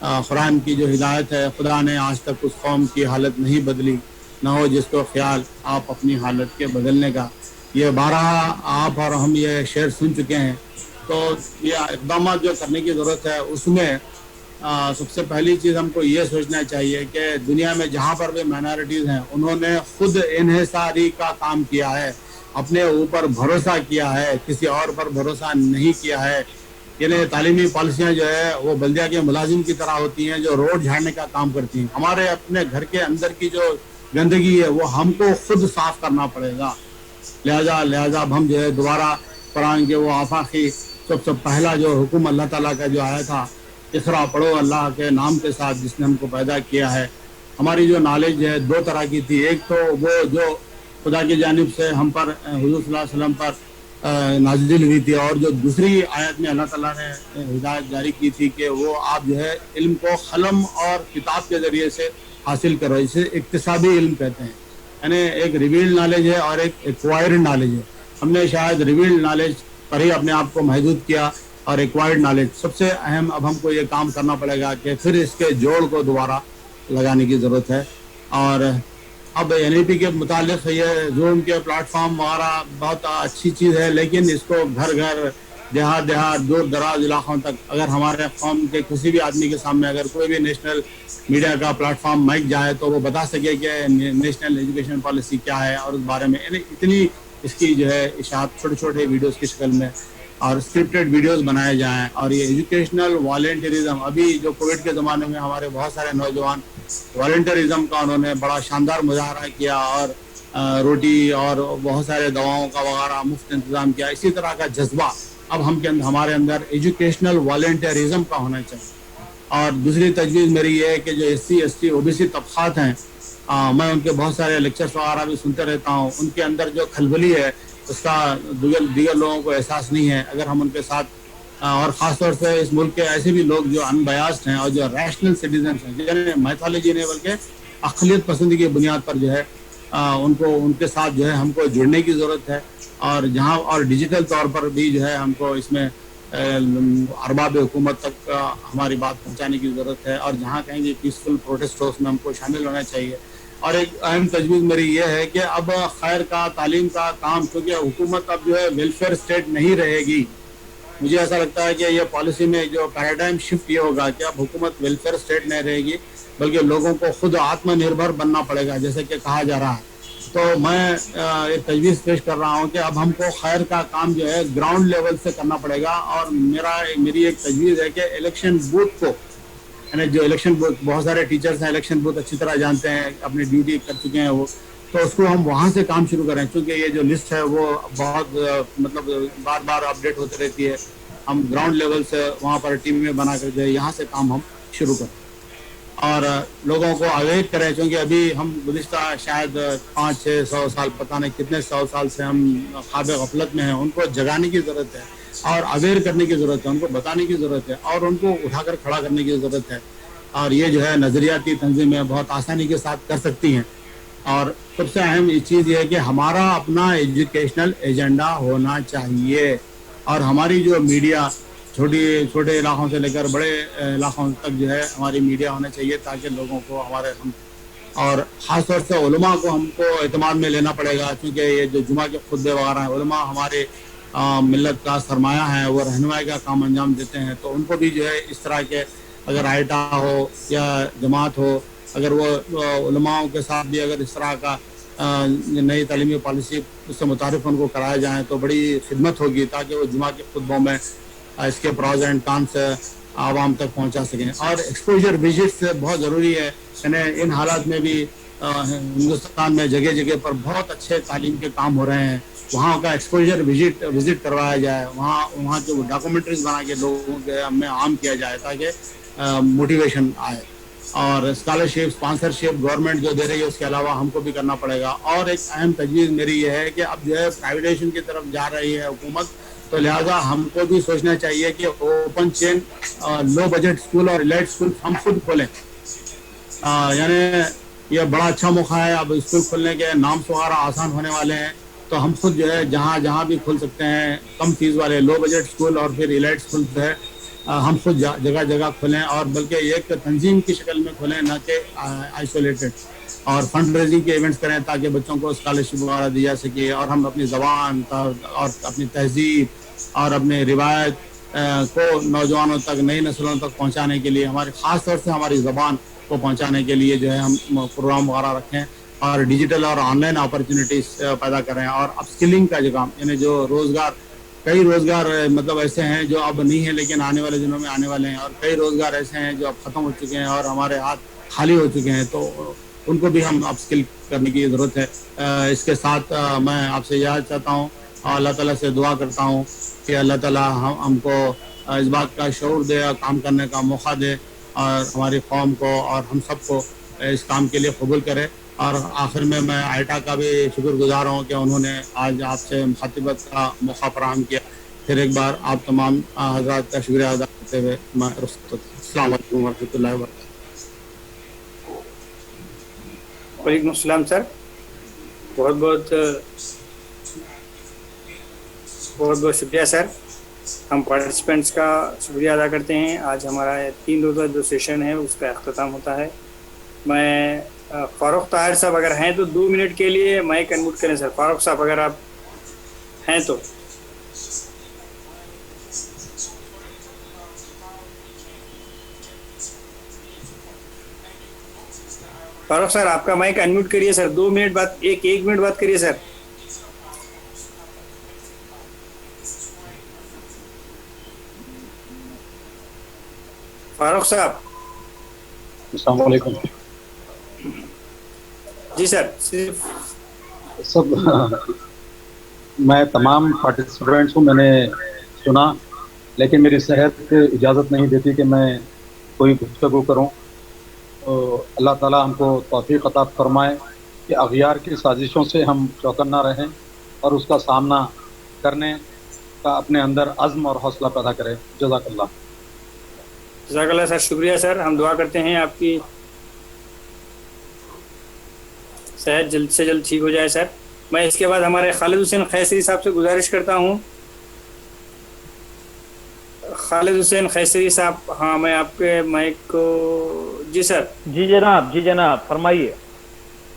कुरान की जो हिदायत है, खुदा ने आज तक उस कौम की हालत नहीं बदली, ना हो जिसको ख्याल आप अपनी हालत के बदलने का। ये 12 आप और हम ये शेयर सुन चुके हैं। तो ये इकदाम जो करने की ज़रूरत है उसमें सबसे पहली चीज़ हमको ये सोचना चाहिए कि दुनिया में जहाँ पर भी माइनॉरिटीज़ हैं उन्होंने खुद इन्हिसारी का काम किया है, अपने ऊपर भरोसा किया है, किसी और पर भरोसा नहीं किया है। यानी तालीमी पॉलिसियाँ जो है वो बल्दिया के मुलाजिम की तरह होती हैं जो रोड झाड़ने का काम करती हैं। हमारे अपने घर के अंदर की जो गंदगी है वो हमको खुद साफ करना पड़ेगा। लिहाजा अब हम जो है दोबारा कुरान के वो आफाकी सबसे पहला जो हुक्म अल्लाह ताला का जो आया था, इकरा पढ़ो अल्लाह के नाम के साथ जिसने हमको पैदा किया है। हमारी जो नॉलेज है दो तरह की थी, एक तो वो जो खुदा की जानिब से हम पर हुजूर सल्लल्लाहु अलैहि वसल्लम पर नाजिल हुई थी, और जो दूसरी आयत में अल्लाह ताला ने हिदायत जारी की थी कि वो आप जो है इल्म को कलम और किताब के ज़रिए से हासिल करो। इसे इक्तिसाबी इल्म कहते हैं, यानी एक रिवील्ड नॉलेज है और एक एक्वायर्ड नॉलेज है। हमने शायद रिवील्ड नॉलेज पर ही अपने आप को महदूद किया और एक्वायर्ड नॉलेज सबसे अहम। अब हमको ये काम करना पड़ेगा कि फिर इसके जोड़ को दोबारा लगाने की ज़रूरत है। और अब NEP के मुतालिक ये जूम के प्लेटफॉर्म वगैरह बहुत अच्छी चीज़ है, लेकिन इसको घर घर देहात दूर दराज इलाकों तक अगर हमारे कौम के किसी भी आदमी के सामने अगर कोई भी नेशनल मीडिया का प्लेटफॉर्म माइक जाए तो वो बता सके कि नेशनल एजुकेशन पॉलिसी क्या है और उस बारे में इतनी इसकी जो है इशात छोटे छोटे वीडियोस की शक्ल में और स्क्रिप्टेड वीडियोस बनाए जाएं। और ये एजुकेशनल वॉलंटियरिज्म, अभी जो कोविड के ज़माने में हमारे बहुत सारे नौजवान वॉलंटियरिज्म का उन्होंने बड़ा शानदार मुजाहरा किया और रोटी और बहुत सारे दवाओं का वगैरह मुफ्त इंतज़ाम किया। इसी तरह का जज्बा अब हमारे अंदर एजुकेशनल वॉलंटियरिज्म का होना चाहिए। और दूसरी तजवीज़ मेरी ये है कि जो SC ST OBC तबक़ात हैं, मैं उनके बहुत सारे लेक्चर्स वगैरह भी सुनते रहता हूँ, उनके अंदर जो खलबली है उसका दीगर लोगों को एहसास नहीं है। अगर हम उनके साथ और ख़ास तौर से इस मुल्क के ऐसे भी लोग जो अनबयास्ड हैं और जो रैशनल सिटीजन हैं, जिन्हें मैथोलॉजी ने बल्कि अक़लियत पसंदी की बुनियाद पर जो है उनके साथ जो है हमको जुड़ने की ज़रूरत है। और जहाँ और डिजिटल तौर पर भी जो है हमको इसमें अरबाब हुकूमत तक हमारी बात पहुँचाने की ज़रूरत है। और जहाँ कहीं भी पीसफुल प्रोटेस्ट हो उसमें हमको शामिल होना चाहिए। और एक अहम तजवीज़ मेरी ये है कि अब खैर का तालीम का काम, क्योंकि हुकूमत अब जो है वेलफेयर स्टेट नहीं रहेगी। मुझे ऐसा लगता है कि ये पॉलिसी में जो पैराडाइम शिफ्ट ये होगा कि अब हुकूमत वेलफेयर स्टेट नहीं रहेगी, बल्कि लोगों को खुद आत्मनिर्भर बनना पड़ेगा जैसे कि कहा जा रहा है। तो मैं एक तजवीज़ पेश कर रहा हूँ कि अब हमको खैर का काम जो है ग्राउंड लेवल से करना पड़ेगा। और मेरी एक तजवीज़ है कि इलेक्शन बूथ को, यानी जो इलेक्शन बूथ, बहुत सारे टीचर्स हैं इलेक्शन बूथ अच्छी तरह जानते हैं, अपनी ड्यूटी कर चुके हैं वो, तो उसको हम वहाँ से काम शुरू करें। क्योंकि ये जो लिस्ट है वो बहुत मतलब बार बार अपडेट होती रहती है। हम ग्राउंड लेवल से वहाँ पर टीम में बना कर जो है यहाँ से काम हम शुरू करें और लोगों को अवेयर करें। क्योंकि अभी हम गुज़िश्ता शायद 500-600 साल, पता नहीं कितने 100 साल से हम ख्वाब गफलत में हैं। उनको जगाने की ज़रूरत है और अवेयर करने की ज़रूरत है, उनको बताने की ज़रूरत है और उनको उठाकर खड़ा करने की ज़रूरत है। और ये जो है नज़रियाती तंजीमें बहुत आसानी के साथ कर सकती हैं। और सबसे अहम चीज़ ये है कि हमारा अपना एजुकेशनल एजेंडा होना चाहिए। और हमारी जो मीडिया छोटे इलाकों से लेकर बड़े इलाकों तक जो है हमारी मीडिया होना चाहिए, ताकि लोगों को हम और ख़ास तौर से उलमा को हमको एतमाद में लेना पड़ेगा। क्योंकि ये जो जुमा के खुतबे वगैरह हैं, उलमा हमारे मिल्लत का सरमाया है, वो रहनुमाई का काम अंजाम देते हैं। तो उनको भी जो है इस तरह के अगर आयटा हो या जमात हो, अगर वो उलमाओं के साथ भी अगर इस तरह का नई तालीमी पॉलिसी उससे मुतारिफ उनको कराया जाए तो बड़ी खिदमत होगी, ताकि वो जुमा के खुतबों में इसके प्रोज एंड कॉन्स आवाम तक पहुंचा सकें। और एक्सपोजर विजिट्स बहुत ज़रूरी है। यानी इन हालात में भी हिंदुस्तान में जगह जगह पर बहुत अच्छे तालीम के काम हो रहे हैं, वहाँ का एक्सपोजर विजिट करवाया जाए, वहाँ के डॉक्यूमेंट्रीज बना के लोगों के में आम किया जाए, ताकि मोटिवेशन आए। और स्कॉलरशिप स्पॉन्सरशिप गवर्नमेंट जो दे रही है उसके अलावा हमको भी करना पड़ेगा। और एक अहम तजवीज़ मेरी ये है कि अब जो है प्राइवेटाइजेशन की तरफ जा रही है हुकूमत, तो लिहाजा हमको भी सोचना चाहिए कि open chain low budget school और इलाइट स्कूल हम खुद खोलें। यानी ये बड़ा अच्छा मौका है, अब स्कूल खोलने के नाम वगैरह आसान होने वाले हैं। तो हम खुद जो है जहाँ भी खोल सकते हैं कम फीस वाले लो बजट स्कूल और फिर इलाइट स्कूल जो है हम खुद जगह जगह खोलें, और बल्कि एक तंजीम की शक्ल में खोलें, ना कि आइसोलेटेड। اور فنڈ ریزنگ کے ایونٹس کریں تاکہ بچوں کو اسکالرشپ وغیرہ دی جا سکے، اور ہم اپنی زبان اور اپنی تہذیب اور اپنی روایت کو نوجوانوں تک، نئی نسلوں تک پہنچانے کے لیے، ہمارے خاص طور سے ہماری زبان کو پہنچانے کے لیے جو ہے ہم پروگرام وغیرہ رکھیں، اور ڈیجیٹل اور آن لائن اپرچونیٹیز پیدا کریں، اور اپ اسکلنگ کا جو کام، یعنی جو کئی روزگار مطلب ایسے ہیں جو اب نہیں ہیں لیکن آنے والے دنوں میں آنے والے ہیں، اور کئی روزگار ایسے ہیں جو اب ختم ہو چکے ہیں اور ہمارے ہاتھ خالی ہو چکے ہیں، تو ان کو بھی ہم اپ اسکل کرنے کی ضرورت ہے۔ اس کے ساتھ میں آپ سے اجازت چاہتا ہوں اور اللہ تعالیٰ سے دعا کرتا ہوں کہ اللہ تعالیٰ ہم کو اس بات کا شعور دے اور کام کرنے کا موقع دے، اور ہماری قوم کو اور ہم سب کو اس کام کے لیے قبول کرے۔ اور آخر میں آئیٹا کا بھی شکر گزار ہوں کہ انہوں نے آج آپ سے مخاطبت کا موقع فراہم کیا۔ پھر ایک بار آپ تمام حضرات کا شکریہ ادا کرتے ہوئے میں رخصت ہوتا ہوں۔ السلام علیکم ورحمۃ اللہ وبرکاتہ۔ وعلیکم السلام سر، بہت بہت شکریہ سر۔ ہم پارٹیسپینٹس کا شکریہ ادا کرتے ہیں۔ آج ہمارا 3 روزہ جو سیشن ہے اس کا اختتام ہوتا ہے۔ میں فاروق طاہر صاحب اگر ہیں تو 2 منٹ کے لیے مائک انمیوٹ کریں سر۔ فاروق صاحب اگر آپ ہیں تو فاروق سر آپ کا مائک انمیوٹ کریے سر۔ 2 منٹ بات ایک منٹ بات کریے سر۔ فاروق صاحب السلام علیکم۔ جی سر، صرف سب میں تمام پارٹیسپینٹس کو میں نے سنا، لیکن میری صحت اجازت نہیں دیتی کہ میں کوئی گفتگو کروں۔ اللہ تعالیٰ ہم کو توفیق عطا فرمائے کہ اغیار کی سازشوں سے ہم چوکنا رہیں اور اس کا سامنا کرنے کا اپنے اندر عزم اور حوصلہ پیدا کرے۔ جزاک اللہ۔ جزاک اللہ سر، شکریہ سر۔ ہم دعا کرتے ہیں آپ کی صحت جلد سے جلد ٹھیک ہو جائے سر۔ میں اس کے بعد ہمارے خالد حسین خیسری صاحب سے گزارش کرتا ہوں۔ خالد حسین خیسری صاحب، ہاں میں آپ کے مائک کو، جی سر۔ جی جناب فرمائیے۔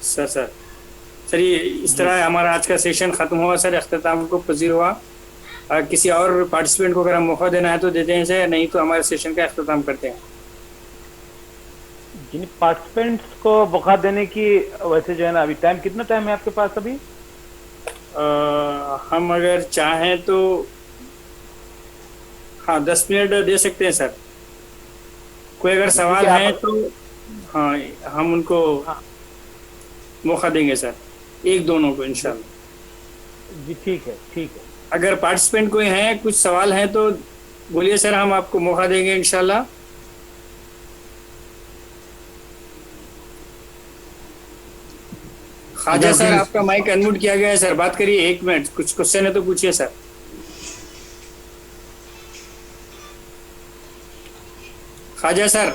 سر یہ اس طرح ہمارا آج کا سیشن ختم ہوا سر، اختتام کو پذیر ہوا۔ کسی اور پارٹیسپینٹ کو اگر ہم موقع دینا ہے تو دیتے ہیں سر، نہیں تو ہمارے سیشن کا اختتام کرتے ہیں۔ جن پارٹیسپینٹس کو موقع دینے کی ویسے جو ہے نا، ابھی کتنا ٹائم ہے آپ کے پاس ابھی؟ ہم اگر چاہیں تو ہاں 10 منٹ دے سکتے ہیں سر۔ کوئی اگر سوال ہے تو ہاں ہم ان کو موقع دیں گے سر، ایک دونوں کو انشاءاللہ۔ جی ٹھیک ہے۔ اگر پارٹیسپینٹ کوئی ہیں، کچھ سوال ہیں تو بولیے سر، ہم آپ کو موقع دیں گے انشاءاللہ۔ خواجہ سر آپ کا مائک انمیوٹ کیا گیا ہے سر، بات کریے 1 منٹ۔ کچھ کوشچن ہے تو پوچھیے سر۔ خواجہ سر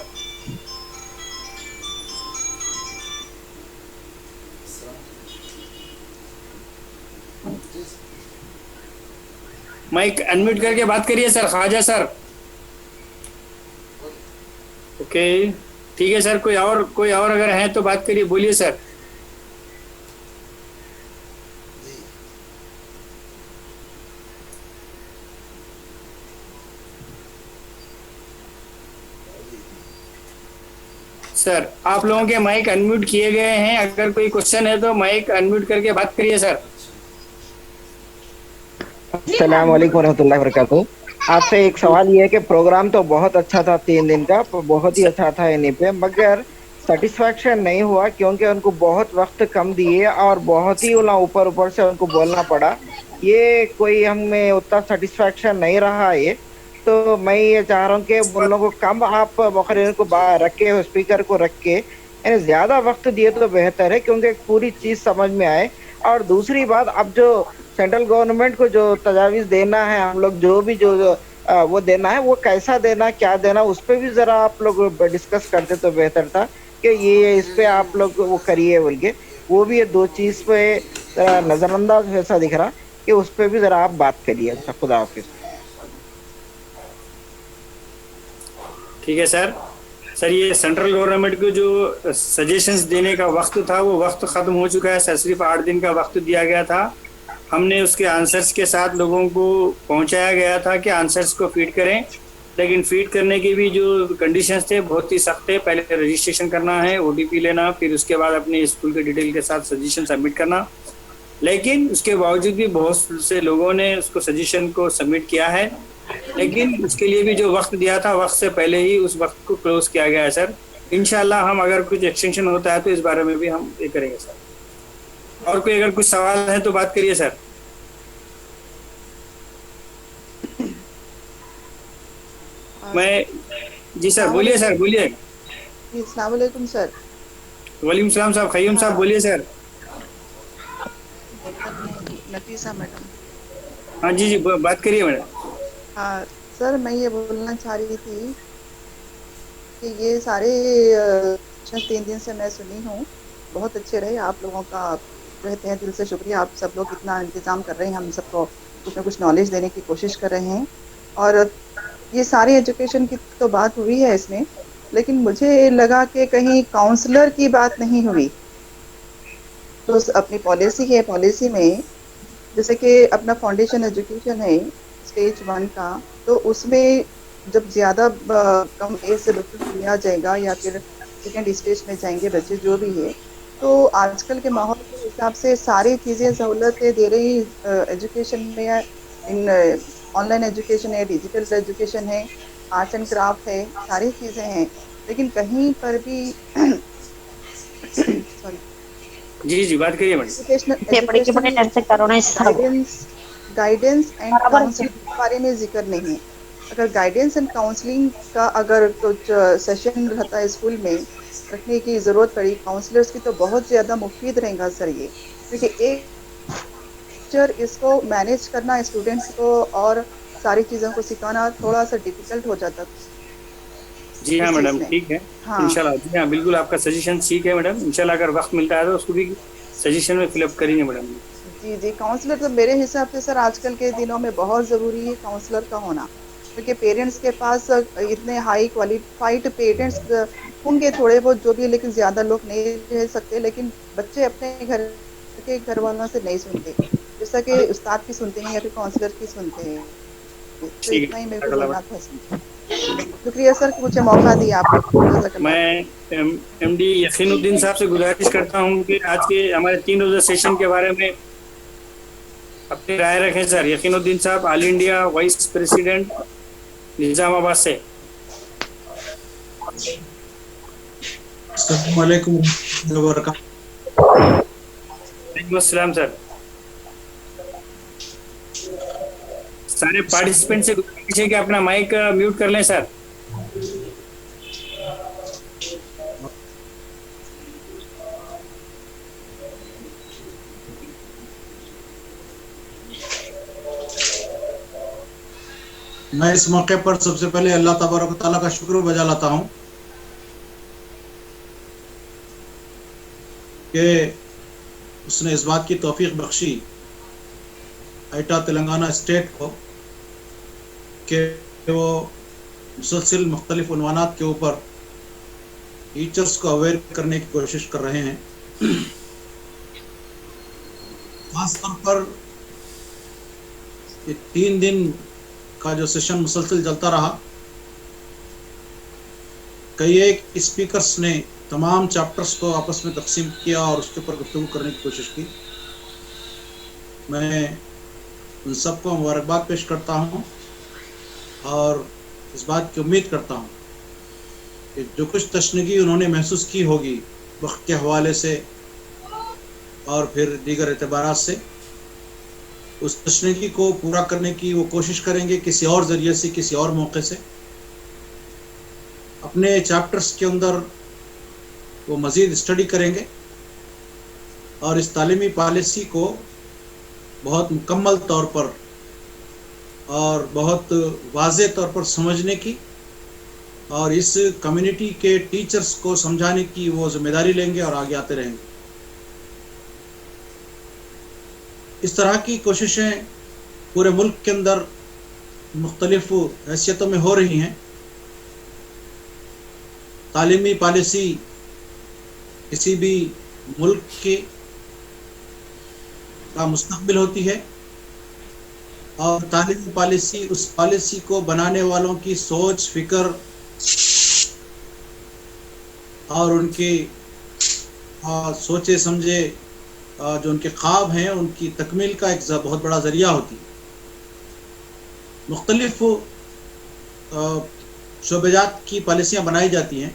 مائک انمیوٹ کر کے بات کریے سر۔ خواجہ سر اوکے ٹھیک ہے سر۔ کوئی اور اگر ہے تو بات کریے، بولیے سر۔ سر آپ لوگوں کے مائک انمیوٹ کیے گئے ہیں، اگر کوئی کوشچن ہے تو مائک انمیوٹ کر کے بات کریے سر۔ السلام علیکم ورحمۃ اللہ وبرکاتہ۔ آپ سے ایک سوال یہ ہے کہ پروگرام تو بہت اچھا تھا، 3 دن کا بہت ہی اچھا تھا یہیں پہ، مگر سیٹسفیکشن نہیں ہوا کیونکہ ان کو بہت وقت کم دیے اور بہت ہی اوپر سے ان کو بولنا پڑا۔ یہ کوئی ہمیں اتنا سیٹسفیکشن نہیں رہا یہ، تو میں یہ چاہ رہا ہوں کہ ان لوگوں کو کم آپ مقررین کو رکھ کے، اسپیکر کو رکھ کے، یعنی زیادہ وقت دیے تو بہتر ہے کیونکہ پوری چیز سمجھ میں آئے۔ اور دوسری بات، اب جو سینٹرل گورنمنٹ کو جو تجاویز دینا ہے، ہم لوگ جو وہ دینا ہے، وہ کیسا دینا، کیا دینا، اس پہ بھی ذرا آپ لوگ ڈسکس کرتے تو بہتر تھا کہ یہ اس پہ آپ لوگ وہ کریے بول کے۔ وہ بھی 2 چیز پہ ذرا نظر انداز ایسا دکھ رہا کہ اس پہ بھی ذرا آپ بات کریے۔ خدا حافظ۔ ٹھیک ہے سر، सर ये सेंट्रल गवर्नमेंट को जो सजेशंस देने का वक्त था वो वक्त ख़त्म हो चुका है सर, सिर्फ 8 दिन का वक्त दिया गया था। हमने उसके आंसर्स के साथ लोगों को पहुंचाया गया था कि आंसर्स को फीड करें, लेकिन फीड करने के भी जो कंडीशंस थे बहुत ही सख्त थे। पहले रजिस्ट्रेशन करना है, OTP लेना, फिर उसके बाद अपने स्कूल के डिटेल के साथ सजेशन सबमिट करना। लेकिन उसके बावजूद भी बहुत से लोगों ने उसको सजेशन को सबमिट किया है, लेकिन उसके लिए भी जो वक्त दिया था वक्त से पहले ही उस वक्त को क्लोज किया गया है सर। इंशाल्लाह हम अगर कुछ एक्सटेंशन होता है तो इस बारे में भी हम ये करेंगे सर। और कोई अगर कुछ सवाल है तो बात करिए सर। मैं जी सर, बोलिए सर, बोलिए। अस्सलाम वालेकुम सर। वालेकुम सलाम साहब, खयूम साहब बोलिए सर। नफीसा मैडम। हाँ जी जी, बात करिए मैडम। हाँ सर, मैं ये बोलना चाह रही थी कि ये सारे 3 दिन से मैं सुनी हूँ, बहुत अच्छे रहे। आप लोगों का रहते हैं दिल से शुक्रिया। आप सब लोग इतना इंतज़ाम कर रहे हैं, हम सबको कुछ ना कुछ नॉलेज देने की कोशिश कर रहे हैं। और ये सारी एजुकेशन की तो बात हुई है इसमें, लेकिन मुझे लगा कि कहीं काउंसलर की बात नहीं हुई। तो अपनी पॉलिसी है, पॉलिसी में जैसे कि अपना फाउंडेशन एजुकेशन है स्टेज 1 का, तो उसमें जब ज़्यादा कम एज से बच्चों को लिया जाएगा या फिर सेकेंड स्टेज में जाएंगे बच्चे जो भी है, तो आजकल के माहौल के हिसाब से सारी चीज़ें सहूलतें दे रही एजुकेशन में। इन ऑनलाइन एजुकेशन है, डिजिटल एजुकेशन है, आर्ट्स एंड क्राफ्ट है, सारी चीज़ें हैं, लेकिन कहीं पर भी सॉरी जी जी, बात करिए मैडम। गाइडेंस एंड काउंसलिंग के बारे में जिक्र नहीं है। अगर गाइडेंस एंड काउंसलिंग का अगर कुछ सेशन रहता है स्कूल में रखने की ज़रूरत पड़ी काउंसलर्स की, तो बहुत ज़्यादा मुफीद रहेगा सर ये, क्योंकि एक टीचर इसको मैनेज करना स्टूडेंट्स को और सारी चीज़ों को सिखाना थोड़ा सा डिफिकल्ट हो जाता। जी हाँ मैडम, ठीक है। हाँ। इंशाल्लाह, जी हाँ बिल्कुल, आपका सजेशन ठीक है मैडम। इंशाल्लाह अगर वक्त मिलता है तो उसको भी सजेशन में फिलअप करेंगे मैडम। जी जी, काउंसलर तो मेरे हिसाब से सर आजकल के दिनों में बहुत ज़रूरी है काउंसलर का होना, क्योंकि पेरेंट्स के पास इतने हाई क्वालिफाइड पेरेंट्स होंगे थोड़े बहुत जो भी, लेकिन ज़्यादा लोग नहीं रह सकते, लेकिन बच्चे अपने घर वालों से नहीं सुनते, जैसा कि उस्ताद की सुनते हैं या फिर काउंसलर की सुनते हैं। तो इतना ही मेरे को बोलना था। शुक्रिया सर कि मुझे मौका दिया आपने। मैं MD यकीनुद्दीन साहब से गुजारिश करता हूँ कि आज के हमारे 3 रोज़ा सेशन के बारे में अपनी राय रखें सर। यकीनुद्दीन साहब, all India vice president Nizamabad से। अस्सलाम वालेकुम वालेकुम अस्सलाम सर। सारे पार्टिसिपेंट से गुजारिश है कि अपना माइक म्यूट कर लें सर। मैं इस मौके पर सबसे पहले अल्लाह तबारक तआला का शुक्र बजा लाता हूँ कि उसने इस बात की तौफीक बख्शी आइटा तेलंगाना स्टेट को कि वो मुसलसिल मुख्तलिफ उन्वानात के ऊपर टीचर्स को अवेयर करने की कोशिश कर रहे हैं। खास तौर पर ये 3 दिन का जो सेशन मुसलसल चलता रहा, कई एक स्पीकर्स ने तमाम चैप्टर्स को आपस में तकसीम किया और उसके ऊपर गुफ्तगू करने की कोशिश की। मैं उन सबको मुबारकबाद पेश करता हूँ और इस बात की उम्मीद करता हूँ कि जो कुछ तशनगी उन्होंने महसूस की होगी वक्त के हवाले से और फिर दीगर एतबारात से, उस तशनगी को पूरा करने की वो कोशिश करेंगे किसी और ज़रिए से, किसी और मौके से। अपने चैप्टर्स के अंदर वो मज़ीद स्टडी करेंगे और इस तालीमी पॉलिसी को बहुत मुकम्मल तौर पर और बहुत वाज़े तौर पर समझने की और इस कम्युनिटी के टीचर्स को समझाने की वो जिम्मेदारी लेंगे और आगे आते रहेंगे। इस तरह की कोशिशें पूरे मुल्क के अंदर मुख्तलिफ हैसियतों में हो रही हैं तालीमी पॉलिसी किसी भी मुल्क के का मुस्तकबिल होती है और तालीमी पॉलिसी उस पॉलिसी को बनाने वालों की सोच फिक्र और उनके सोचे समझे जो उनके ख्वाब हैं उनकी तकमील का एक बहुत बड़ा ज़रिया होती है। मुख्तलिफ शोबेजात की पॉलिसियाँ बनाई जाती हैं,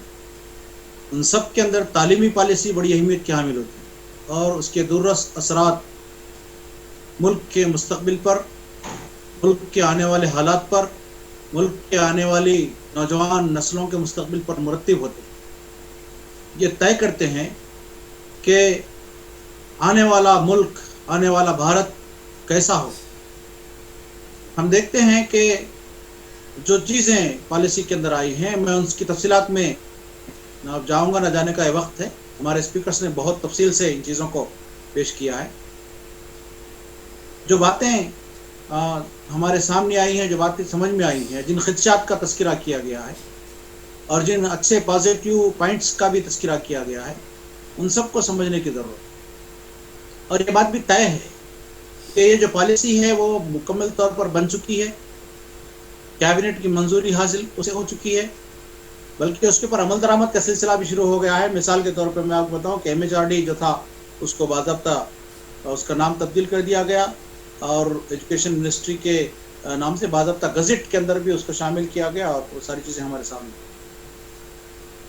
उन सब के अंदर तालीमी पॉलिसी बड़ी अहमियत की हामिल होती है और उसके दूररस असरात मुल्क के मुस्तकबिल पर, मुल्क के आने वाले हालात पर, मुल्क के आने वाली नौजवान नस्लों के मुस्तकबिल पर मुरतब होते हैं। ये तय करते हैं कि आने वाला मुल्क, आने वाला भारत कैसा हो। हम देखते हैं कि जो चीज़ें पॉलिसी के अंदर आई हैं, मैं उसकी तफसीलात में अब जाऊंगा, ना जाने का ये वक्त है। हमारे स्पीकर्स ने बहुत तफसील से इन चीज़ों को पेश किया है। जो बातें हमारे सामने आई हैं, जो बातें समझ में आई हैं, जिन खदशात का तस्करा किया गया है और जिन अच्छे पॉजिटिव पॉइंट्स का भी तस्करा किया गया है, उन सब को समझने की ज़रूरत है। और ये बात भी तय है कि ये जो पॉलिसी है वो मुकम्मल तौर पर बन चुकी है, कैबिनेट की मंजूरी हासिल उसे हो चुकी है, बल्कि उसके ऊपर अमल दरामद का सिलसिला भी शुरू हो गया है। मिसाल के तौर पर मैं आपको बताऊं कि MHRD जो था उसको बाज़ाब्ता उसका नाम तब्दील कर दिया गया और एजुकेशन मिनिस्ट्री के नाम से बाज़ाब्ता गज़ेट के अंदर भी उसको शामिल किया गया और वो सारी चीज़ें हमारे सामने।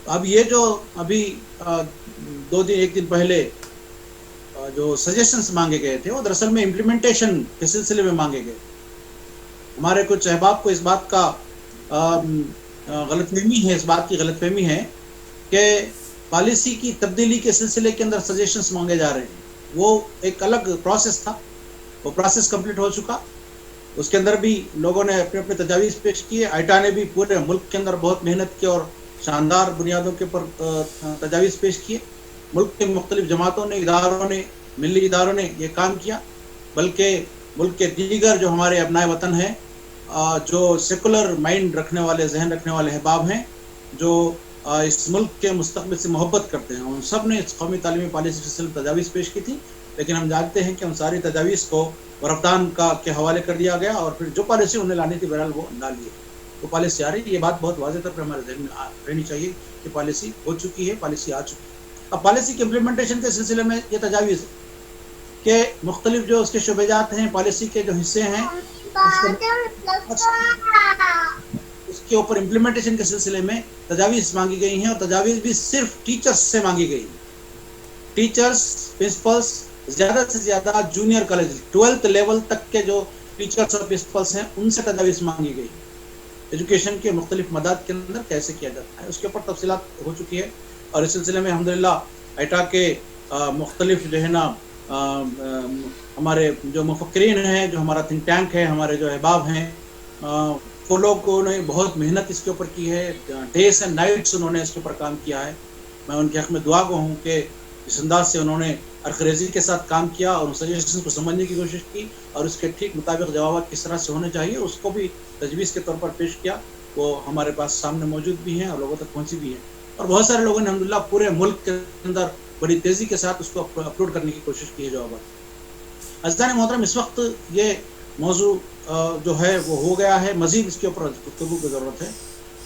अब ये जो अभी एक दिन पहले जो सजेशंस मांगे गए थे वो दरअसल में इम्प्लीमेंटेशन के सिलसिले में मांगे गए। हमारे कुछ अहबाब को इस बात का गलतफहमी है, इस बात की गलतफहमी है कि पॉलिसी की तब्दीली के सिलसिले के अंदर सजेशंस मांगे जा रहे हैं। वो एक अलग प्रोसेस था, वो प्रोसेस कंप्लीट हो चुका। उसके अंदर भी लोगों ने अपने अपने तजावीज़ पेश किए। आइटा ने भी पूरे मुल्क के अंदर बहुत मेहनत की और शानदार बुनियादों के ऊपर तजावीज़ पेश किए। मुल्क के मुख्तलिफ जमातों ने, इदारों ने, मिली इदारों ने ये काम किया, बल्कि मुल्क के दीगर जो हमारे अपनाए वतन हैं, जो सेकुलर माइंड रखने वाले, जहन रखने वाले अहबाब हैं, जो इस मुल्क के मुस्तकबिल से मोहब्बत करते हैं, उन सब ने इस कौमी तालीमी पॉलिसी के सिलसिले में तजावीज़ पेश की थी। लेकिन हम जानते हैं कि उन सारी तजावीज़ को वरफदान के हवाले कर दिया गया और फिर जो पॉलिसी उन्हें लानी थी बहरहाल वो डाल ली। तो पॉलिसी आ रही है, ये बात बहुत वाज़ेह तौर पर हमारे जहन में रहनी चाहिए कि पॉलिसी हो चुकी है, पॉलिसी आ चुकी है। अब पॉलिसी के इम्प्लीमेंटेशन के सिलसिले में ये तजावीज़ के मुख्तलिफ जो उसके शुबेजात हैं, पॉलिसी के जो हिस्से हैं, उसके ऊपर इम्प्लीमेंटेशन के सिलसिले में तजावीज़ मांगी गई हैं और तजावीज़ भी सिर्फ टीचर्स से मांगी गई। टीचर्स, प्रिंसिपल्स, ज़्यादा से ज़्यादा जूनियर कॉलेज 12th लेवल तक के जो टीचर्स और प्रिंसिपल्स हैं उनसे तजावीज़ मांगी गई। एजुकेशन के मुख्तलिफ मदाद के अंदर कैसे किया जाता है उसके ऊपर तफसीलात हो चुकी है और इस सिलसिले में अल्हम्दुलिल्लाह आइटा के मुख्तलिफ जो है ना हमारे जो मुफक्किरीन हैं, जो हमारा थिंक टैंक है, हमारे जो अहबाब हैं, वो लोगों ने बहुत मेहनत इसके ऊपर की है। डेज एंड नाइट्स उन्होंने इसके ऊपर काम किया है। मैं उनके हक़ में दुआ गो हूँ कि इस अंदाज से उन्होंने अरखरेजी के साथ काम किया और सजेशन को समझने की कोशिश की और उसके ठीक मुताबिक जवाब किस तरह से होने चाहिए उसको भी तजवीज़ के तौर पर पेश किया। वो हमारे पास सामने मौजूद भी हैं और लोगों तक पहुँची भी हैं और बहुत सारे लोगों ने अल्हम्दुलिल्लाह पूरे मुल्क के अंदर बड़ी तेज़ी के साथ उसको अपलोड करने की कोशिश की है जवाब। अज़ीज़ान मोहतरम, इस वक्त ये मौजू जो है वो हो गया है, मज़ीद इसके ऊपर गुफ्तगू की ज़रूरत है।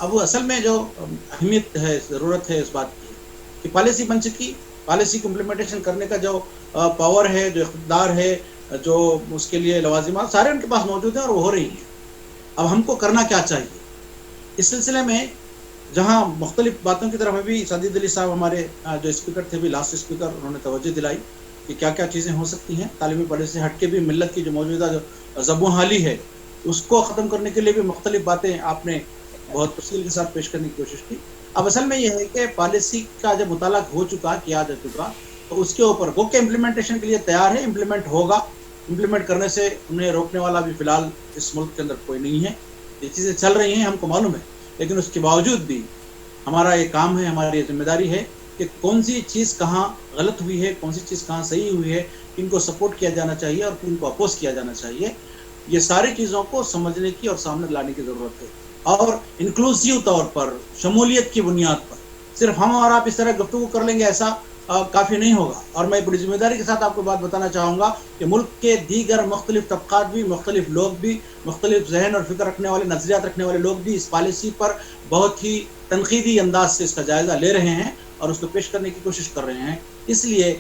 अब असल में जो अहमियत है, ज़रूरत है इस बात की कि पॉलिसी बन चुकी, पॉलिसी को इम्प्लीमेंटेशन करने का जो पावर है, जो इक़्तिदार है, जो उसके लिए लवाजिमात सारे उनके पास मौजूद हैं और वो हो रही हैं। अब हमको करना क्या चाहिए इस सिलसिले में, जहाँ मुख्तलिफ बातों की तरफ अभी साजिद अली साहब हमारे जो स्पीकर थे, भी लास्ट स्पीकर, उन्होंने तवज्जो दिलाई कि क्या क्या चीज़ें हो सकती हैं। तालीमी पॉलिसी से हट के भी मिल्लत की जो मौजूदा जो ज़ब्बो हाली है उसको ख़त्म करने के लिए भी मुख्तलिफ बातें आपने बहुत तफसील के साथ पेश करने की कोशिश की। अब असल में यह है कि पॉलिसी का जब मुताला हो चुका, किया जा चुका, तो उसके ऊपर वो के इम्प्लीमेंटेशन के लिए तैयार है, इम्प्लीमेंट होगा। इम्प्लीमेंट करने से उन्हें रोकने वाला भी फ़िलहाल इस मुल्क के अंदर कोई नहीं है। ये चीज़ें चल रही हैं, हमको मालूम है, लेकिन उसके बावजूद भी हमारा ये काम है, हमारी ये जिम्मेदारी है कि कौन सी चीज़ कहाँ गलत हुई है, कौन सी चीज़ कहाँ सही हुई है, किनको सपोर्ट किया जाना चाहिए और किनको अपोज किया जाना चाहिए। ये सारी चीज़ों को समझने की और सामने लाने की ज़रूरत है और इंक्लूसिव तौर पर, शमूलियत की बुनियाद पर सिर्फ हम और आप इस तरह गुफ्तगू कर लेंगे ऐसा काफ़ी नहीं होगा। और मैं बड़ी जिम्मेदारी के साथ आपको बात बताना चाहूँगा कि मुल्क के दीगर मुख्तलिफ तबक़ात भी, मुख्तलिफ लोग भी, मुख्तलिफ जहन और फिक्र रखने वाले, नज़रियात रखने वाले लोग भी इस पॉलिसी पर बहुत ही तनकीदी अंदाज से इसका जायज़ा ले रहे हैं और उसको पेश करने की कोशिश कर रहे हैं। इसलिए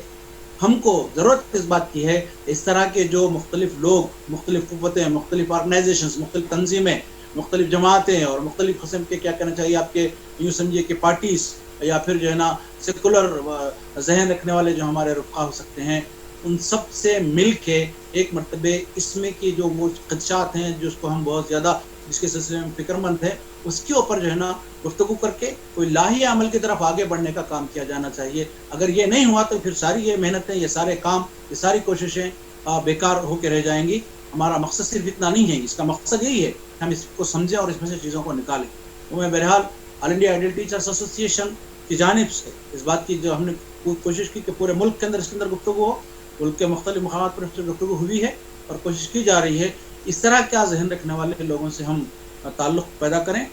हमको ज़रूरत इस बात की है, इस तरह के जो मुख्तलिफ लोग, मुख्तलिफ क़ुव्वतें, मुख्तलिफ ऑर्गेनाइजेशंस, मुख्तलिफ तंजीमें, मुख्तलिफ जमातें और मुख्तलिफ किस्म के क्या कहना चाहिए आपके यूँ समझिए कि पार्टीज़ या फिर जो है ना सेकुलर जहन रखने वाले जो हमारे रुफ़ा हो सकते हैं, उन सब से मिल के एक मरतबे इसमें की जो वो खदशात हैं जिसको हम बहुत ज़्यादा जिसके सिलसिले में फ़िक्रमंद है, उसके ऊपर जो है ना गुफ्तगू करके कोई लाही अमल की तरफ आगे बढ़ने का काम किया जाना चाहिए। अगर ये नहीं हुआ तो फिर सारी ये मेहनतें, ये सारे काम, ये सारी कोशिशें बेकार होकर रह जाएंगी। हमारा मकसद सिर्फ इतना नहीं है, इसका मकसद यही है कि हम इसको समझें और इसमें से चीज़ों को निकालें। तो मैं बहरहाल all India ideal teachers association की जानिब से इस बात की जो हमने कोशिश की कि पूरे मुल्क के अंदर इसके अंदर गुफ्तगू हो, मुल्क के मुख्तलिफ मकामात पर इससे गुफ्तगू हुई है और कोशिश की जा रही है इस तरह क्या जहन रखने वाले लोगों से हम ताल्लुक़ पैदा करें,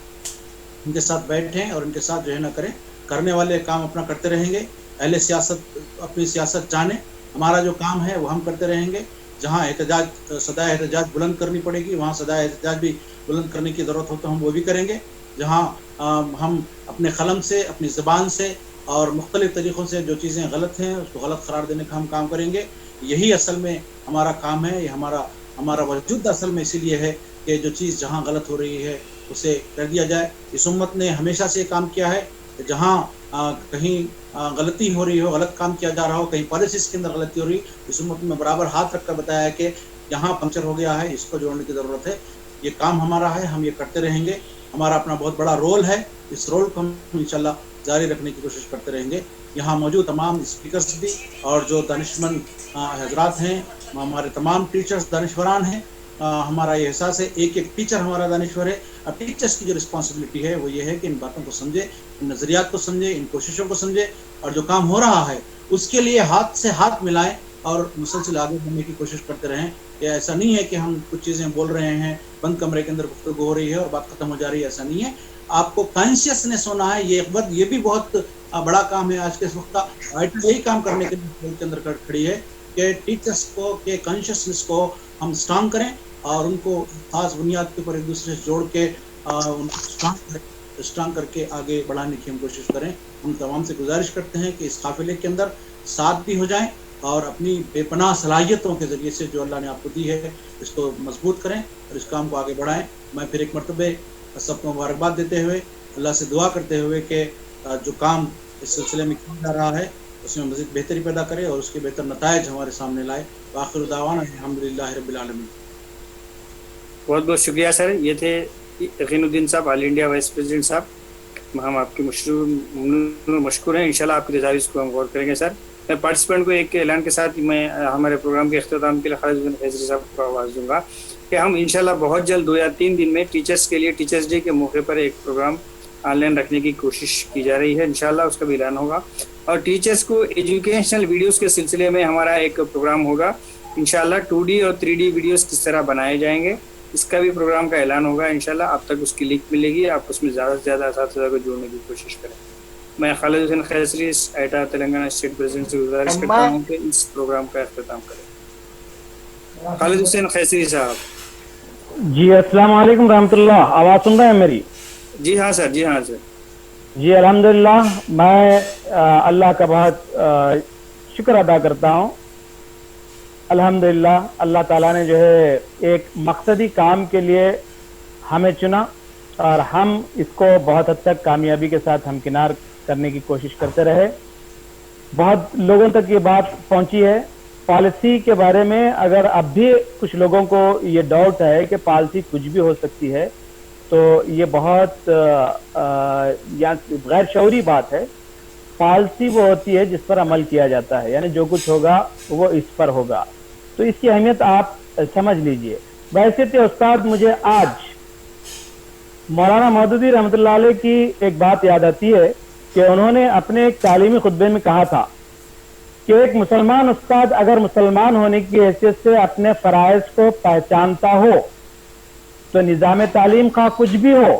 इनके साथ बैठें और इनके साथ जो है ना करें। करने वाले काम अपना करते रहेंगे, अहले सियासत अपनी सियासत जाने, हमारा जो काम है वो हम करते रहेंगे। जहाँ एहतजाज, सदाए एहतजाज बुलंद करनी पड़ेगी, वहाँ सदाए एहतजाज भी बुलंद करने की ज़रूरत हो तो हम वो भी करेंगे। जहाँ हम अपने कलम से, अपनी ज़बान से और मुख्तलिफ़ तरीक़ों से जो चीज़ें गलत हैं उसको गलत करार देने का हम काम करेंगे। यही असल में हमारा काम है, ये हमारा वजूद असल में इसीलिए है कि जो चीज़ जहाँ गलत हो रही है उसे कर दिया जाए। इस उम्मत ने हमेशा से काम किया है, जहाँ कहीं गलती हो रही हो, गलत काम किया जा रहा हो, कहीं पॉलिसीज के अंदर गलती हो रही, इस उम्मत में बराबर हाथ रख कर बताया है कि यहाँ पंक्चर हो गया है, इसको जोड़ने की ज़रूरत है। ये काम हमारा है, हम ये करते रहेंगे। हमारा अपना बहुत बड़ा रोल है, इस रोल को हम इंशाल्लाह जारी रखने की कोशिश करते रहेंगे। यहाँ मौजूद तमाम स्पीकर्स भी और जो दानिशमंद हजरात हैं, हमारे तमाम टीचर्स दानिशवरान हैं। हमारा ये एहसास है एक एक टीचर हमारा दानिश्वर है। अब टीचर्स की जो रिस्पॉन्सिबिलिटी है वो ये है कि इन बातों को समझे, इन नज़रियात को समझे, इन कोशिशों को समझे और जो काम हो रहा है उसके लिए हाथ से हाथ मिलाएं और मुसलसल आगे बढ़ने की कोशिश करते रहें। या ऐसा नहीं है कि हम कुछ चीज़ें बोल रहे हैं, बंद कमरे के अंदर गुफ्तगू हो रही है और बात खत्म हो जा रही है, ऐसा नहीं है। आपको कॉन्शियसनेस होना है। ये भी बहुत बड़ा काम है आज के वक्त का। यही काम करने के अंदर खड़ी है कि टीचर्स को के कॉन्शियसनेस को हम स्ट्रांग करें और उनको खास बुनियाद के ऊपर एक दूसरे से जोड़ के उनको स्ट्रांग करके आगे बढ़ाने की हम कोशिश करें। हम तमाम से गुजारिश करते हैं कि इस काफिले के अंदर साथ भी हो जाएं और अपनी बेपनाह सलाहियतों के ज़रिए से जो अल्लाह ने आपको दी है इसको मजबूत करें और इस काम को आगे बढ़ाएं। मैं फिर एक मरतबे सबको मुबारकबाद देते हुए अल्लाह से दुआ करते हुए कि जो काम इस सिलसिले में किया जा रहा है उसमें मज़ीद बेहतरी पैदा करे और उसके बेहतर नतायज हमारे सामने लाए। आखिर दावाना अल्हम्दुलिल्लाहि रब्बिल आलमीन। बहुत बहुत शुक्रिया सर। ये थे यकीनुद्दीन साहब, ऑल इंडिया वाइस प्रेसिडेंट साहब। हम आपके मशकूर हैं। इंशाल्लाह आपकी तजावीज़ को हम गौर करेंगे सर। मैं पार्टिसिपेंट को एक ऐलान के साथ मैं हमारे प्रोग्राम के अख्ताम के लिए खालिद फैज़ली साहब को आवाज़ दूँगा कि हम इंशाल्लाह बहुत जल्द 2 या 3 दिन में टीचर्स के लिए टीचर्स डे के मौके पर एक प्रोग्राम ऑनलाइन रखने की कोशिश की जा रही है। इंशाल्लाह उसका भी ऐलान होगा और टीचर्स को एजुकेशनल वीडियोस के सिलसिले में हमारा एक प्रोग्राम होगा। इंशाल्लाह 2D और 3D वीडियोस किस तरह बनाए जाएंगे इसका भी प्रोग्राम का ऐलान होगा। इंशाल्लाह आप तक उसकी लिंक मिलेगी, आप उसमें ज़्यादा से ज़्यादा असातिज़ा को जोड़ने की कोशिश करें। मैं खालिद हुसैन खैसरी एटा तेलंगाना स्टेट प्रेसिडेंट से गुजारिश करता हूँ कि इस प्रोग्राम का अख्ताम करें। खालिद हुसैन खैसरी साहब। जी अस्सलाम वालेकुम रहमतुल्लाह। आवाज़ सुन रहे हैं मेरी? जी हाँ सर, जी हाँ सर। जी अल्हम्दुलिल्लाह, मैं अल्लाह का बहुत शुक्र अदा करता हूँ। अल्हम्दुलिल्लाह अल्लाह ताला ने जो है एक मकसदी काम के लिए हमें चुना और हम इसको बहुत हद तक कामयाबी के साथ हमकिनार करने की कोशिश करते रहे। बहुत लोगों तक ये बात पहुंची है पॉलिसी के बारे में। अगर अब भी कुछ लोगों को ये डाउट है कि पॉलिसी कुछ भी हो सकती है तो ये बहुत गैर शऊरी बात है। पॉलिसी वो होती है जिस पर अमल किया जाता है, यानी जो कुछ होगा वो इस पर होगा। तो इसकी अहमियत आप समझ लीजिए। वैसे तो उस्ताद मुझे आज मौलाना मौदूदी रहमतुल्लाह अलैह की एक बात याद आती है कि उन्होंने अपने एक तालीमी खुतबे में कहा था कि एक मुसलमान उस्ताद अगर मुसलमान होने की हैसियत से अपने फराइज को पहचानता हो तो निज़ाम तालीम का कुछ भी हो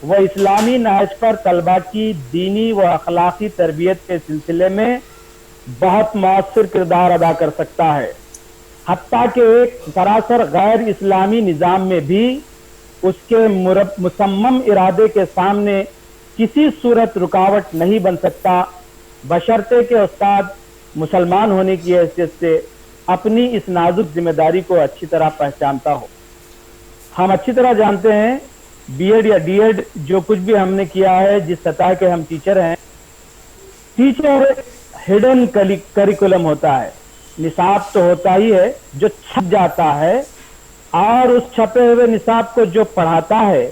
وہ اسلامی نہج پر طلبہ کی دینی و اخلاقی تربیت کے سلسلے میں بہت مؤثر کردار ادا کر سکتا ہے، حتیٰ کہ ایک سراسر غیر اسلامی نظام میں بھی اس کے مصمم ارادے کے سامنے کسی صورت رکاوٹ نہیں بن سکتا، بشرطے کہ استاد مسلمان ہونے کی حیثیت سے اپنی اس نازک ذمہ داری کو اچھی طرح پہچانتا ہو۔ ہم اچھی طرح جانتے ہیں بی ایڈ یا ڈی ایڈ جو کچھ بھی ہم نے کیا ہے، جس سطح کے ہم ٹیچر ہیں، ٹیچر ہڈن کریکولم ہوتا ہے، نصاب تو ہوتا ہی ہے جو چھپ جاتا ہے، اور اس چھپے ہوئے نصاب کو جو پڑھاتا ہے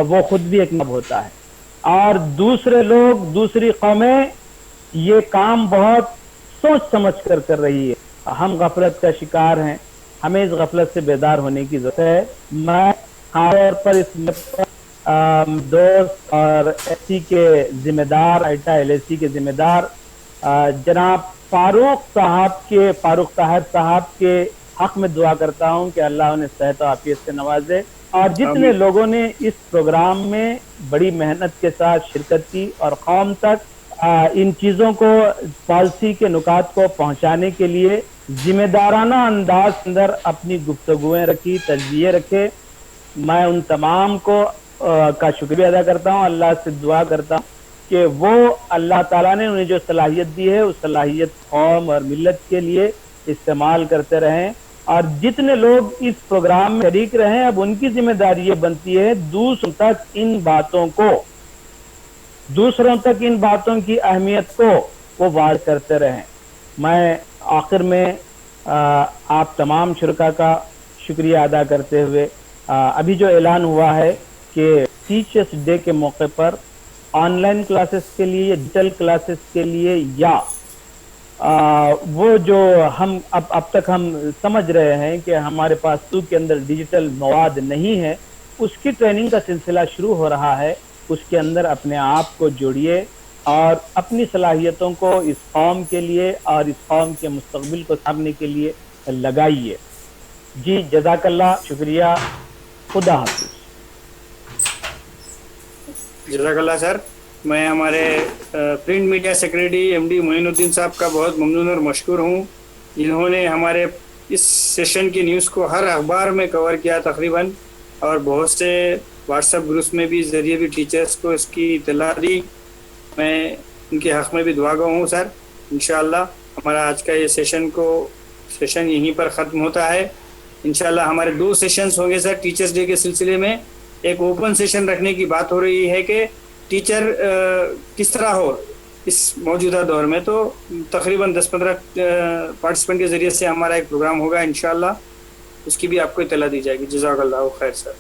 وہ خود بھی ایک نب ہوتا ہے، اور دوسرے لوگ، دوسری قومیں یہ کام بہت سوچ سمجھ کر رہی ہے۔ ہم غفلت کا شکار ہیں، ہمیں اس غفلت سے بیدار ہونے کی ضرورت ہے۔ میں خاص طور پر اس دوست اور ایس سی کے ذمہ دار، ایٹا ایل ایس سی کے ذمہ دار جناب فاروق طاہر صاحب کے حق میں دعا کرتا ہوں کہ اللہ انہیں صحت و عافیت سے نوازے، اور جتنے لوگوں نے اس پروگرام میں بڑی محنت کے ساتھ شرکت کی اور قوم تک ان چیزوں کو، پالیسی کے نکات کو پہنچانے کے لیے ذمہ دارانہ انداز اندر اپنی گفتگویں رکھی، تجزیے رکھے، میں ان تمام کو کا شکریہ ادا کرتا ہوں، اللہ سے دعا کرتا ہوں کہ وہ اللہ تعالیٰ نے انہیں جو صلاحیت دی ہے اس صلاحیت قوم اور ملت کے لیے استعمال کرتے رہیں، اور جتنے لوگ اس پروگرام میں شریک رہیں اب ان کی ذمہ داری یہ بنتی ہے دوسروں تک ان باتوں کی اہمیت کو وہ واضح کرتے رہیں۔ میں آخر میں آپ تمام شرکاء کا شکریہ ادا کرتے ہوئے ابھی جو اعلان ہوا ہے کہ ٹیچرس ڈے کے موقع پر آن لائن کلاسز کے لیے، ڈیجیٹل کلاسز کے لیے، یا وہ جو ہم اب تک ہم سمجھ رہے ہیں کہ ہمارے پاس سو کے اندر ڈیجیٹل مواد نہیں ہے، اس کی ٹریننگ کا سلسلہ شروع ہو رہا ہے۔ اس کے اندر اپنے آپ کو جوڑیے اور اپنی صلاحیتوں کو اس قوم کے لیے اور اس قوم کے مستقبل کو سامنے کے لیے لگائیے۔ جی جزاک اللہ، شکریہ، خدا حافظ۔ جزاک اللہ سر۔ میں ہمارے print media secretary M D Moin Uddin صاحب کا بہت ممنون اور مشکور ہوں، جنہوں نے ہمارے اس سیشن کی نیوز کو ہر اخبار میں کور کیا تقریباً، اور بہت سے واٹس ایپ گروپس میں بھی ذریعے بھی ٹیچرز کو اس کی اطلاع دی۔ میں ان کے حق میں بھی دعا گو ہوں سر۔ انشاءاللہ ہمارا آج کا یہ سیشن یہیں پر ختم ہوتا ہے۔ انشاءاللہ ہمارے 2 سیشنز ہوں گے سر ٹیچرز ڈے کے سلسلے میں۔ ایک اوپن سیشن رکھنے کی بات ہو رہی ہے کہ ٹیچر کس طرح ہو اس موجودہ دور میں، تو تقریباً 10-15 پارٹیسپینٹ کے ذریعے سے ہمارا ایک پروگرام ہوگا انشاءاللہ، اس کی بھی آپ کو اطلاع دی جائے گی۔ جزاک اللہ خیر سر۔